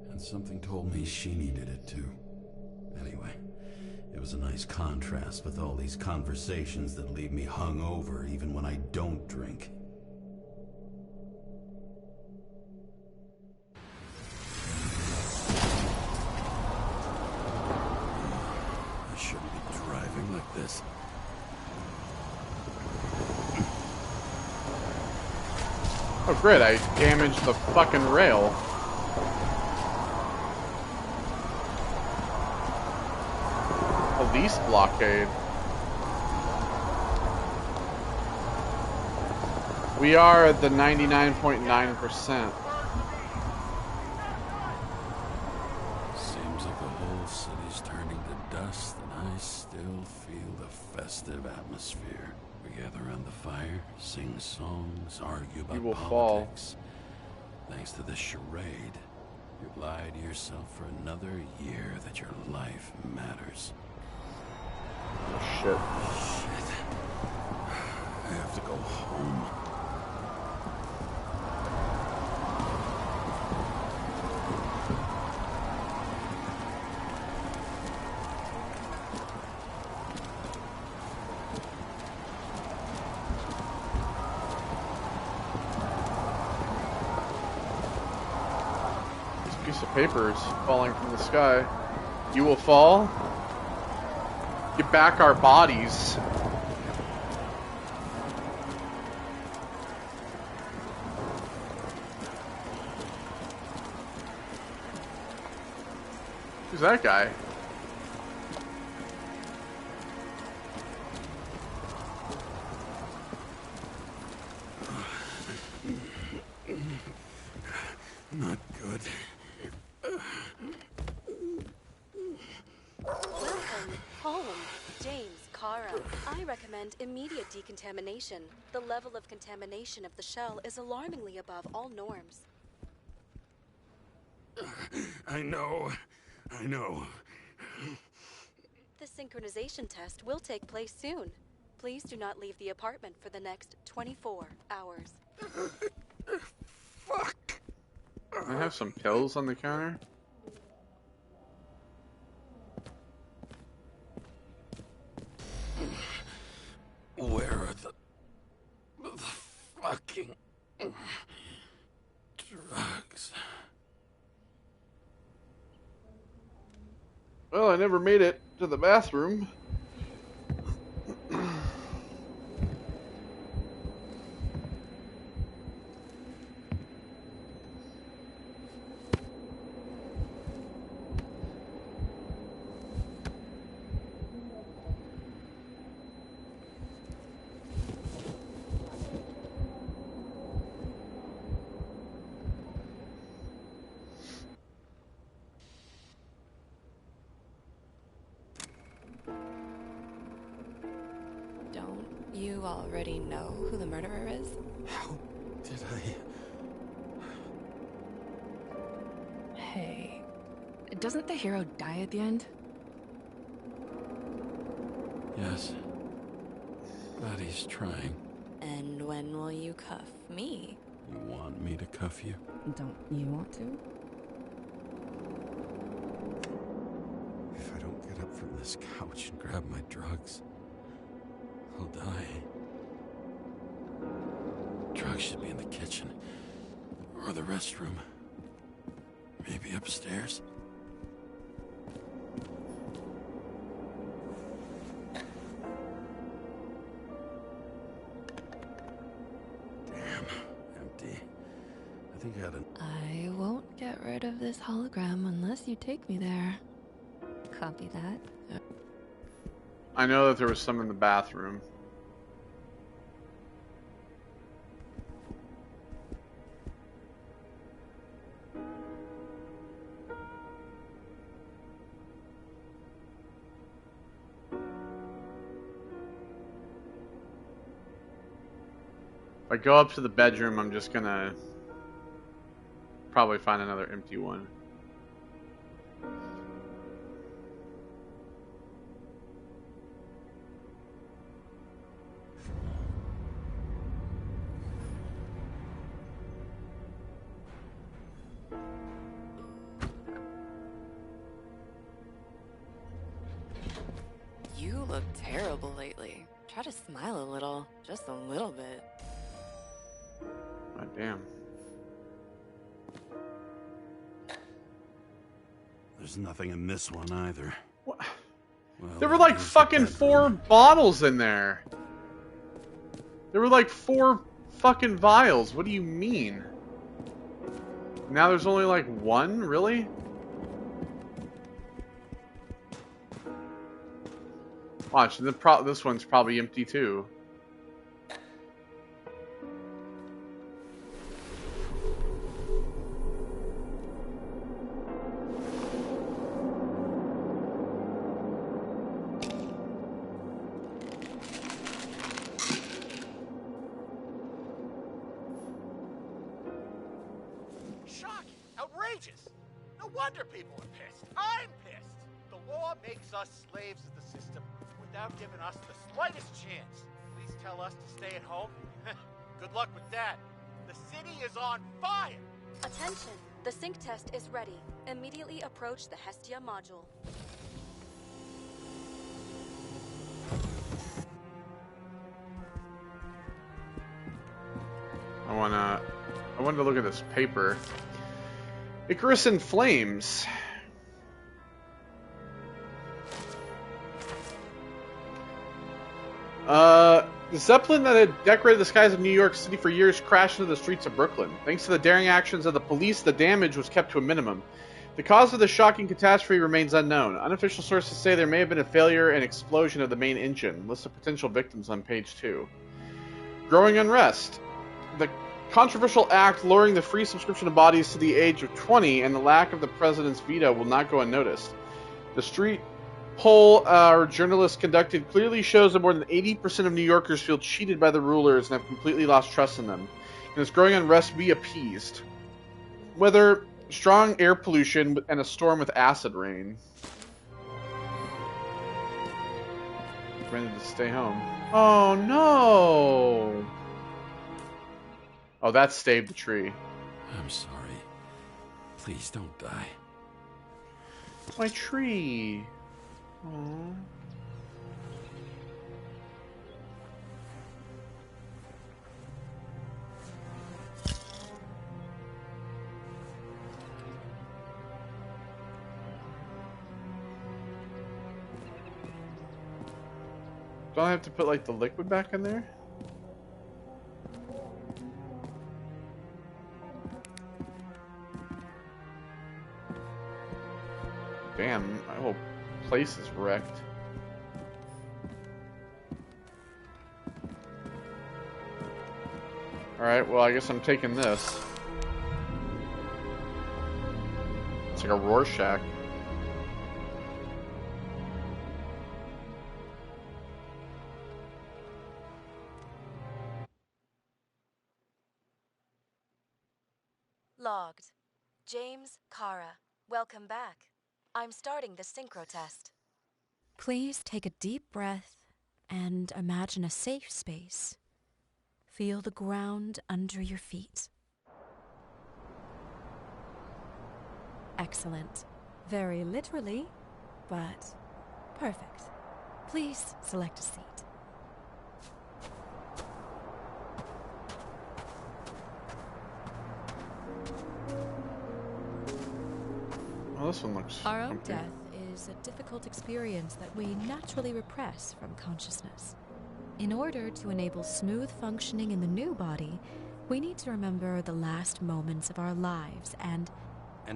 And something told me she needed it too. Anyway, it was a nice contrast with all these conversations that leave me hungover even when I don't drink. I shouldn't be driving like this. Oh great, I damaged the fucking rail. Police blockade. We are at the 99.9%. Seems like the whole city's turning to dust, and I still feel the festive atmosphere. We gather around the fire, sing songs, argue about You will politics. Thanks to this charade, you lie to yourself for another year that your life matters. Oh, shit. I have to go home. This piece of paper is falling from the sky. You will fall. Get back our bodies. Who's that guy? Not good. Welcome home, James, Kara. I recommend immediate decontamination. The level of contamination of the shell is alarmingly above all norms. I know. synchronization test will take place soon. Please do not leave the apartment for the next 24 hours. Fuck. I have some pills on the counter. Where are the fucking drugs? Well, I never made it to the bathroom. Don't you already know who the murderer is? How did I... Hey, doesn't the hero die at the end? Yes. But he's trying. And when will you cuff me? You want me to cuff you? Don't you want to? If I don't get up from this couch and grab my drugs, I'll die. Drugs should be in the kitchen. Or the restroom. Maybe upstairs. Damn, empty. I think I had an... I won't get rid of this hologram unless you take me there. Copy that. I know that there was some in the bathroom. If I go up to the bedroom, I'm just gonna probably find another empty one. You look terrible lately. Try to smile a little. Just a little bit. God damn. There's nothing in this one either. What? Well, There were like here's the fucking bedroom. 4 bottles in there. There were like 4 fucking vials. What do you mean? Now there's only like 1? Really? Watch, this one's probably empty too. Shocking! Outrageous! No wonder people are pissed. I'm pissed! The law makes us slaves of the system without giving us the slightest chance. Please tell us to stay at home? Good luck with that. The city is on fire! Attention! The sync test is ready. Immediately approach the Hestia module. I wanted to look at this paper. Icarus in Flames. The Zeppelin that had decorated the skies of New York City for years crashed into the streets of Brooklyn. Thanks to the daring actions of the police, the damage was kept to a minimum. The cause of the shocking catastrophe remains unknown. Unofficial sources say there may have been a failure and explosion of the main engine. List of potential victims on page 2. Growing unrest. The controversial act lowering the free subscription of bodies to the age of 20 and the lack of the president's veto will not go unnoticed. The street poll our journalists conducted clearly shows that more than 80% of New Yorkers feel cheated by the rulers and have completely lost trust in them. And this growing unrest be appeased. Whether strong air pollution and a storm with acid rain. recommended to stay home. Oh no! Oh, that staved the tree. I'm sorry. Please don't die. My tree. Aww. Don't I have to put like the liquid back in there? Damn, my whole place is wrecked. Alright, well I guess I'm taking this. It's like a Rorschach. Logged. James, Kara, welcome back. I'm starting the synchro test. Please take a deep breath and imagine a safe space. Feel the ground under your feet. Excellent. Very literally, but perfect. Please select a seat. Oh, this one looks Our own comfy. death is a difficult experience that we naturally repress from consciousness. In order to enable smooth functioning in the new body, we need to remember the last moments of our lives and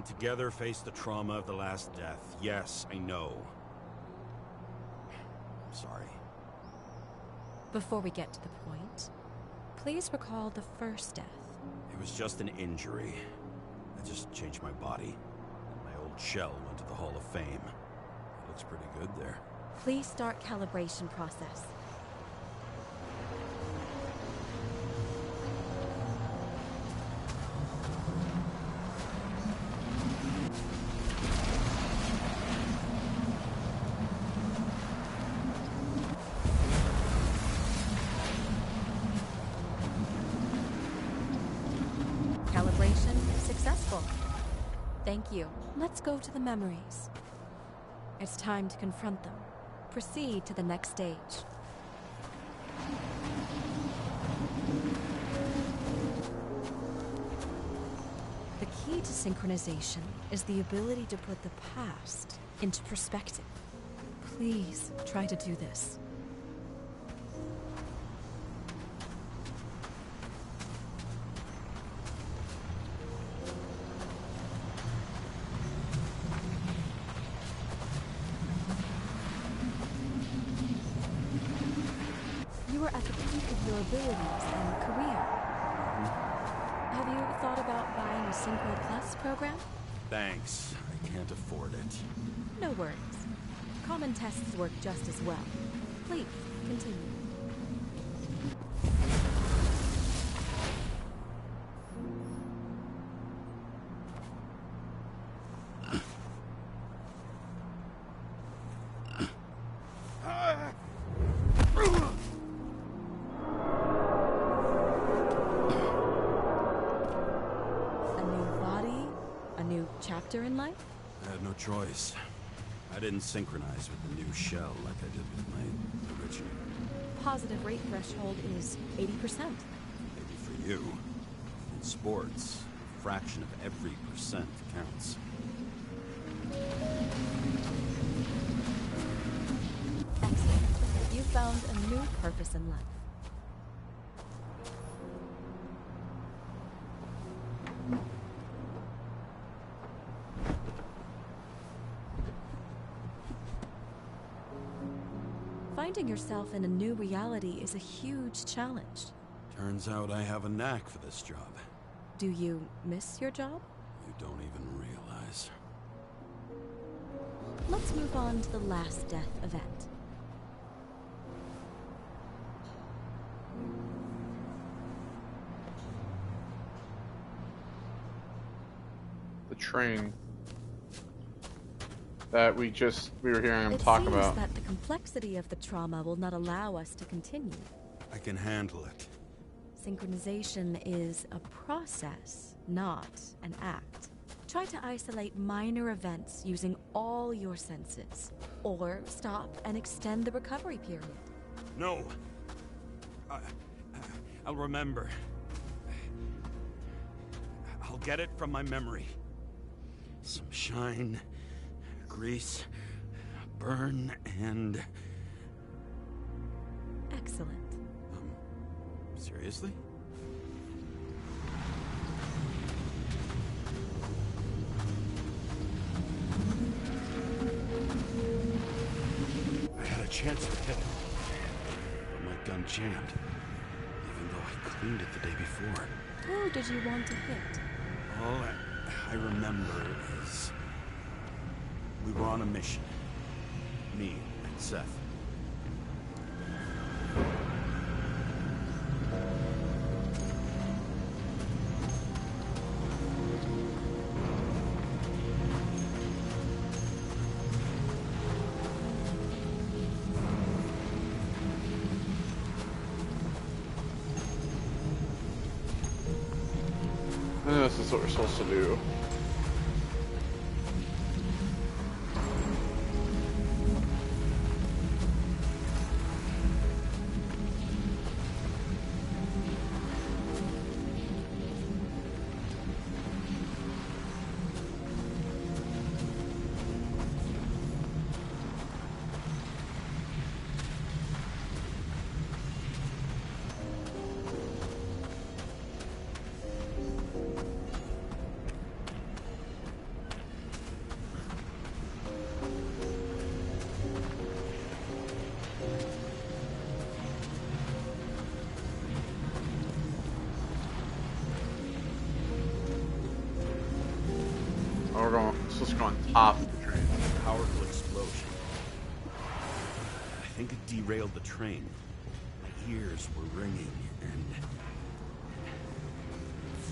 together face the trauma of the last death. Yes, I know. Sorry. before we get to the point, please recall the first death. It was just an injury. I just changed my body. And my old shell went to the Hall of Fame. It looks pretty good there. Please start calibration process. Calibration successful. Thank you. Let's go to the memories. It's time to confront them. Proceed to the next stage. The key to synchronization is the ability to put the past into perspective. Please try to do this. You are at the peak of your abilities and career. Have you thought about buying a Synchro Plus program? Thanks. I can't afford it. No worries. Common tests work just as well. Please, continue. A new body? A new chapter in life? I had no choice. I didn't synchronize with the new shell like I did with my original. Positive rate threshold is 80%. Maybe for you. In sports, a fraction of every percent counts. Excellent. You found a new purpose in life. Finding yourself in a new reality is a huge challenge. Turns out I have a knack for this job. Do you miss your job? You don't even realize. Let's move on to the last death event. The train. that we were hearing him talk about. It seems that the complexity of the trauma will not allow us to continue. I can handle it. Synchronization is a process, not an act. Try to isolate minor events using all your senses, or stop and extend the recovery period. No. I'll remember. I'll get it from my memory. Some shine, grease, burn, and... Excellent. Seriously? I had a chance to hit it, but my gun jammed, even though I cleaned it the day before. Who did you want to hit? All I remember is we were on a mission. Me and Seth. This is what we're supposed to do. Let's go on top of the train. Powerful explosion. I think it derailed the train. My ears were ringing and...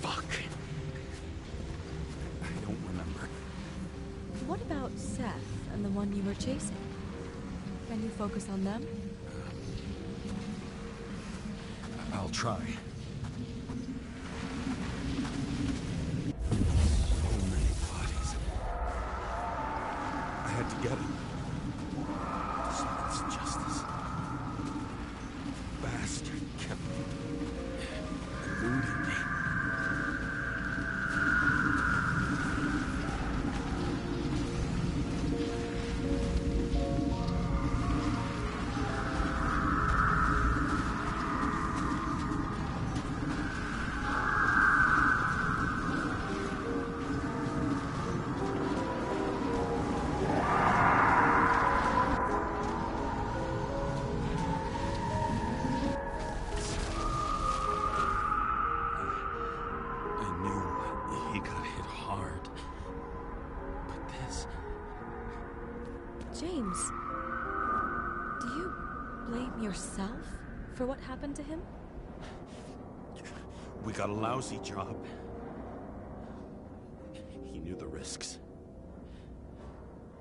Fuck. I don't remember. What about Seth and the one you were chasing? Can you focus on them? I'll try. To get him. It's justice. Bastard kept eluding me. James, do you blame yourself for what happened to him? We got a lousy job. He knew the risks.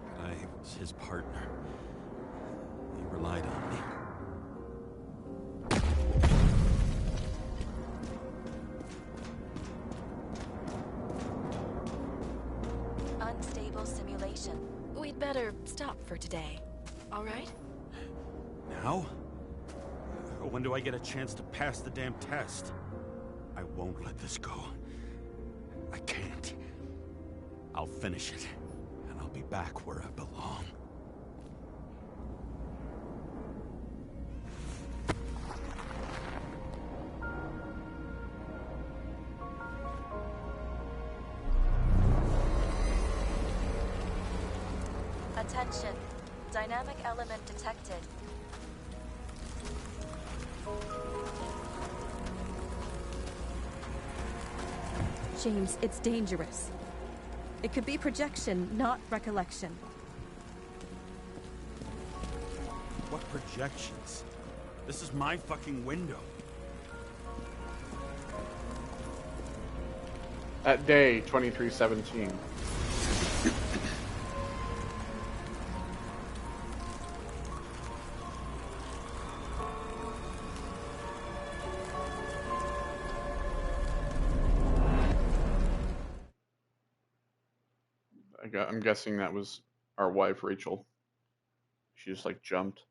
But I was his partner. He relied on me. Unstable simulation. We'd better stop for today. All right? Now? When do I get a chance to pass the damn test? I won't let this go. I can't. I'll finish it, and I'll be back where I belong. Attention. Dynamic element detected. James, it's dangerous. It could be projection, not recollection. What projections? This is my fucking window. At day 2317. I'm guessing that was our wife, Rachel. She just like jumped.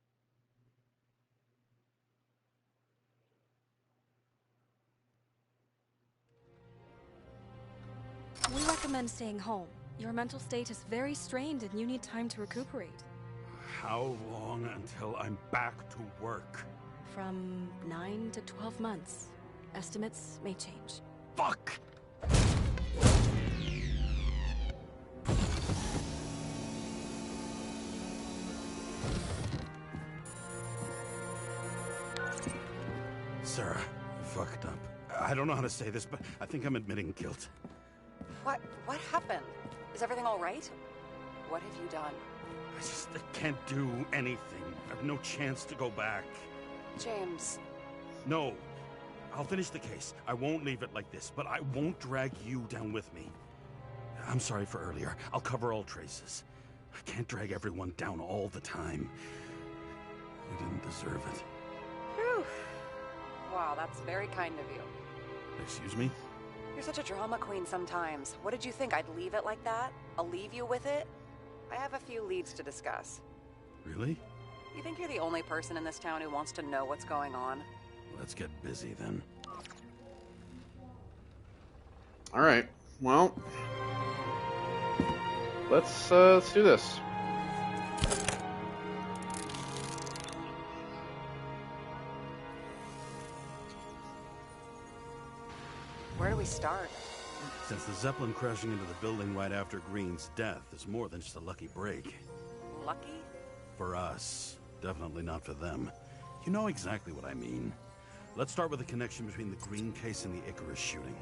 We recommend staying home. Your mental state is very strained and you need time to recuperate. How long until I'm back to work? From 9 to 12 months. Estimates may change. Fuck! Sarah, I fucked up. I don't know how to say this, but I think I'm admitting guilt. What happened? Is everything all right? What have you done? I can't do anything. I have no chance to go back. James. No. I'll finish the case. I won't leave it like this, but I won't drag you down with me. I'm sorry for earlier. I'll cover all traces. I can't drag everyone down all the time. I didn't deserve it. Whew. Wow, that's very kind of you. Excuse me? You're such a drama queen sometimes. What did you think? I'd leave it like that? I'll leave you with it? I have a few leads to discuss. Really? You think you're the only person in this town who wants to know what's going on? Let's get busy then. All right. Well, let's do this. Where do we start? Since the Zeppelin crashing into the building right after Green's death is more than just a lucky break. Lucky? For us. Definitely not for them. You know exactly what I mean. Let's start with the connection between the Green case and the Icarus shooting.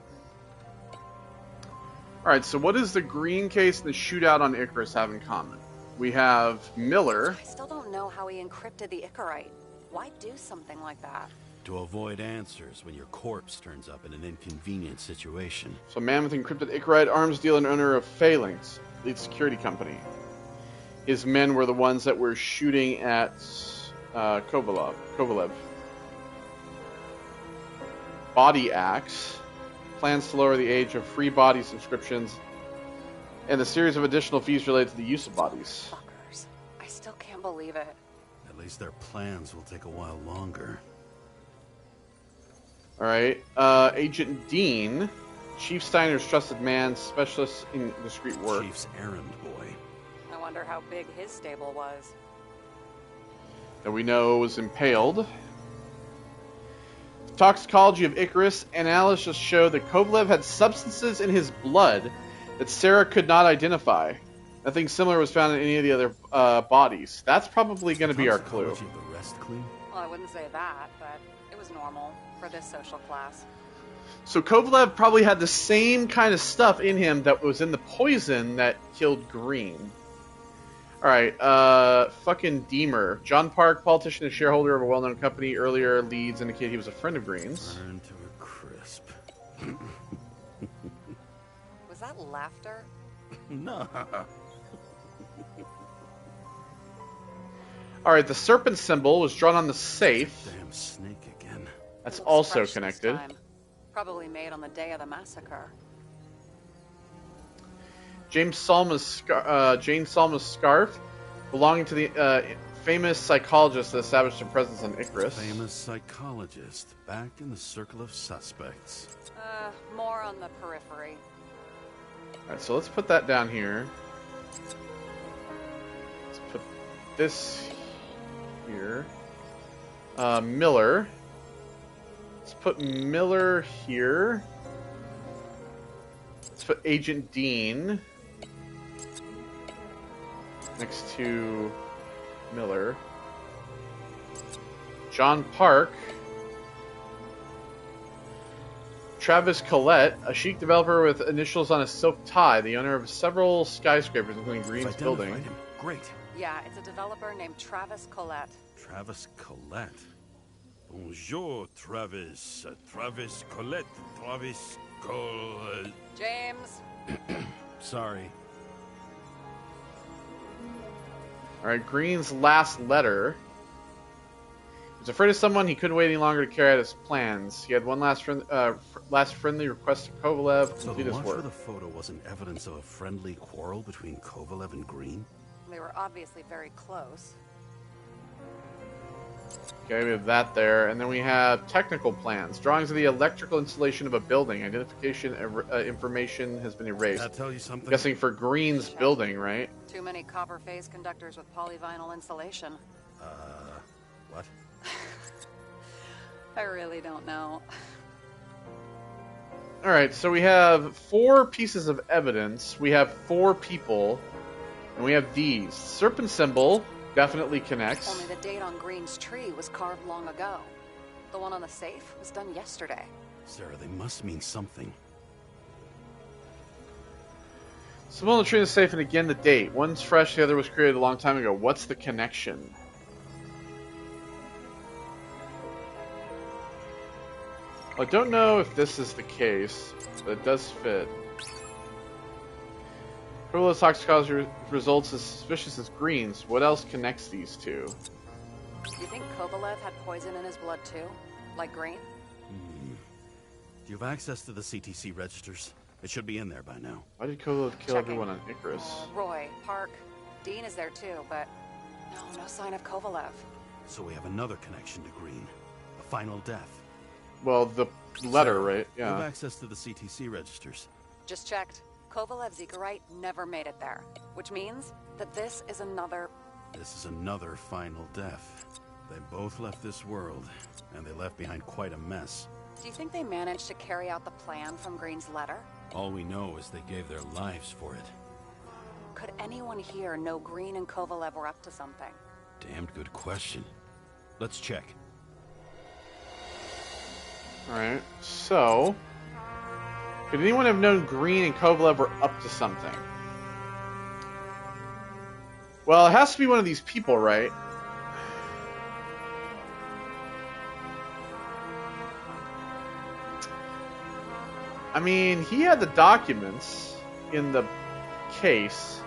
Alright, so what does the Green case and the shootout on Icarus have in common? We have Miller. I still don't know how he encrypted the Icarite. Why do something like that? To avoid answers when your corpse turns up in an inconvenient situation. So Mammoth encrypted Icarite, arms dealer and owner of Phalanx, lead security company. His men were the ones that were shooting at Kovalev. Body Axe plans to lower the age of free body subscriptions and the series of additional fees related to the use of bodies. Fuckers. I still can't believe it. At least their plans will take a while longer. Alright, Agent Dean, Chief Steiner's trusted man, specialist in discreet work. Chief's errand boy. I wonder how big his stable was. That we know was impaled. Toxicology of Icarus analysis showed that Kovalev had substances in his blood that Sarah could not identify. Nothing similar was found in any of the other bodies. That's probably going to be our clue. Toxicology of the rest clean? Well, I wouldn't say that, but it was normal for this social class. So Kovalev probably had the same kind of stuff in him that was in the poison that killed Green. Alright, fucking Deemer. John Park, politician and shareholder of a well-known company. Earlier leads indicate he was a friend of Green's. Burn to a crisp. Was that laughter? No. Alright, the serpent symbol was drawn on the safe. Damn snake again. That's Looks also fresh this connected. time. Probably made on the day of the massacre. Jane Salma's scarf, belonging to the famous psychologist that established her presence on Icarus. Famous psychologist, back in the circle of suspects. More on the periphery. Alright, so let's put that down here. Let's put this here. Miller. Let's put Miller here. Let's put Agent Dean next to Miller. John Park. Travis Collette, a chic developer with initials on a silk tie, the owner of several skyscrapers, including Green's building. Him. Great. Yeah, it's a developer named Travis Collette. Travis Collette. Bonjour, Travis. Travis Collette. Travis Collette. James. Sorry. Alright, Green's last letter was afraid of someone. He couldn't wait any longer to carry out his plans. He had one last friendly request to Kovalev to So complete the his watch work. for the photo wasn't evidence of a friendly quarrel between Kovalev and Green? They were obviously very close. Okay, we have that there. And then we have technical plans. Drawings of the electrical installation of a building. Identification information has been erased. That tell you something? I'm guessing for Green's building, right? Too many copper phase conductors with polyvinyl insulation. What? I really don't know. Alright, so we have 4 pieces of evidence. We have 4 people. And we have these. Serpent symbol definitely connects. Only the date on Green's tree was carved long ago. The one on the safe was done yesterday. Sarah, they must mean something. Symbol on the tree is safe, and again the date. One's fresh, the other was created a long time ago. What's the connection? Well, I don't know if this is the case, but it does fit. Kovalev's toxicology results as suspicious as Green's. What else connects these two? Do you think Kovalev had poison in his blood too? Like Green? Do you have access to the CTC registers? It should be in there by now. Why did Kovalev kill Checking. everyone on Icarus? Roy, Park, Dean is there too, but no sign of Kovalev. So we have another connection to Green. A final death. Well, the letter, Sarah, right? You have Yeah. access to the CTC registers. Just checked. Kovalev's Zekerite never made it there, which means that this is another... This is another final death. They both left this world, and they left behind quite a mess. Do you think they managed to carry out the plan from Green's letter? All we know is they gave their lives for it. Could anyone here know Green and Kovalev were up to something? Damned good question. Let's check. Alright, so... Could anyone have known Green and Kovalev were up to something? Well, it has to be one of these people, right? I mean, he had the documents in the case.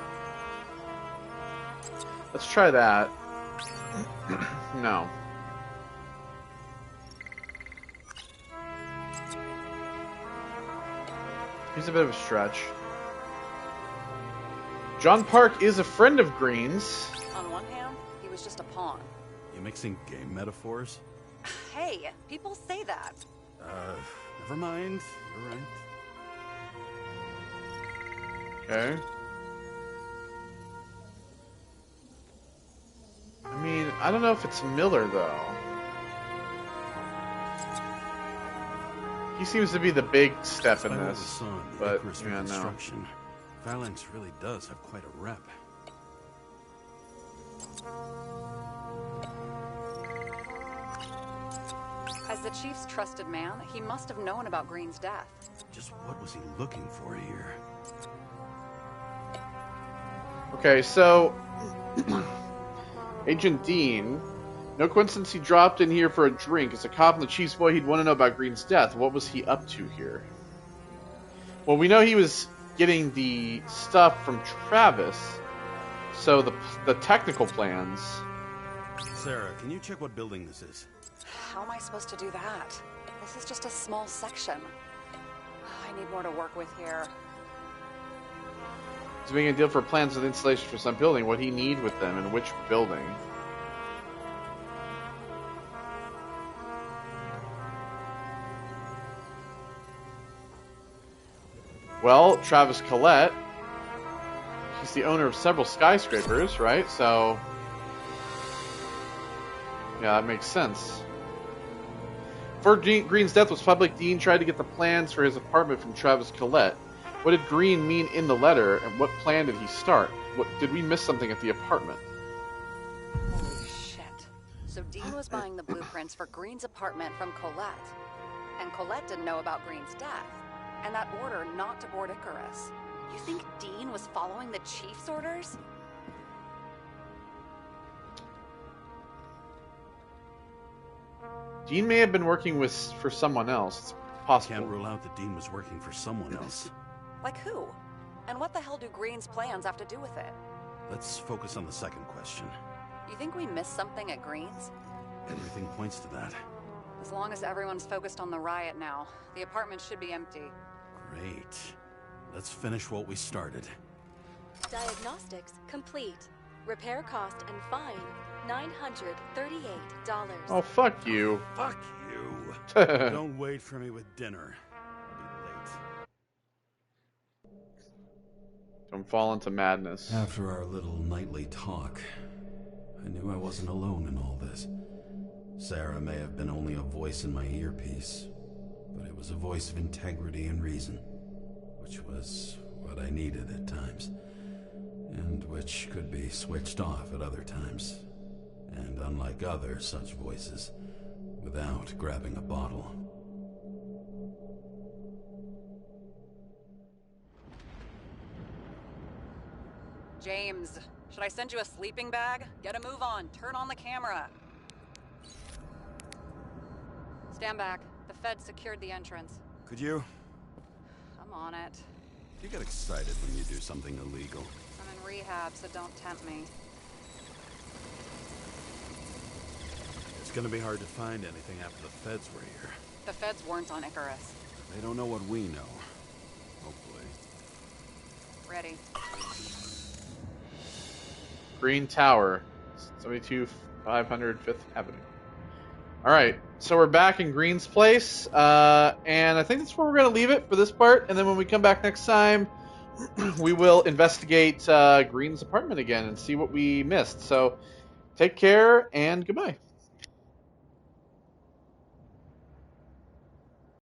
Let's try that. No. He's a bit of a stretch. John Park is a friend of Green's. On one hand, he was just a pawn. You mixing game metaphors? Hey, people say that. Never mind. You're right. Okay. I mean, I don't know if it's Miller, though. He seems to be the big step in Despite what we this, saw in the but Icarus yeah, no. reconstruction, Phalanx really does have quite a rep. As the chief's trusted man, he must have known about Green's death. Just what was he looking for here? Okay, so Agent Dean, no coincidence he dropped in here for a drink. As a cop and the chief's boy, he'd want to know about Green's death. What was he up to here? Well, we know he was getting the stuff from Travis, so the technical plans. Sarah, can you check what building this is? How am I supposed to do that? This is just a small section. I need more to work with here. He's making a deal for plans with installation for some building. What he need with them and which building? Well, Travis Collette. He's the owner of several skyscrapers, right? So, yeah, that makes sense. Before Green's death was public, Dean tried to get the plans for his apartment from Travis Collette. What did Green mean in the letter, and what plan did he start? Did we miss something at the apartment? Holy shit. So Dean was buying the blueprints for Green's apartment from Colette. And Colette didn't know about Green's death. And that order not to board Icarus. You think Dean was following the chief's orders? Dean may have been working for someone else. It's possible. Can't rule out that Dean was working for someone else. Like who? And what the hell do Green's plans have to do with it? Let's focus on the second question. You think we missed something at Green's? Everything points to that. As long as everyone's focused on the riot now, the apartment should be empty. Great. Let's finish what we started. Diagnostics complete. Repair cost and fine $938. Oh, fuck you. Fuck you. Don't wait for me with dinner. I'll be late. Don't fall into madness. After our little nightly talk, I knew I wasn't alone in all this. Sarah may have been only a voice in my earpiece, but it was a voice of integrity and reason, which was what I needed at times, and which could be switched off at other times, and unlike other such voices, without grabbing a bottle. James, should I send you a sleeping bag? Get a move on. Turn on the camera. Stand back. The Fed secured the entrance. Could you? I'm on it. You get excited when you do something illegal. I'm in rehab, so don't tempt me. It's gonna be hard to find anything after the feds were here. The Feds weren't on Icarus. They don't know what we know. Hopefully. Ready. Green Tower, 72,500 Fifth Avenue. Alright, so we're back in Green's place, and I think that's where we're going to leave it for this part, and then when we come back next time, we will investigate Green's apartment again and see what we missed. So, take care, and goodbye.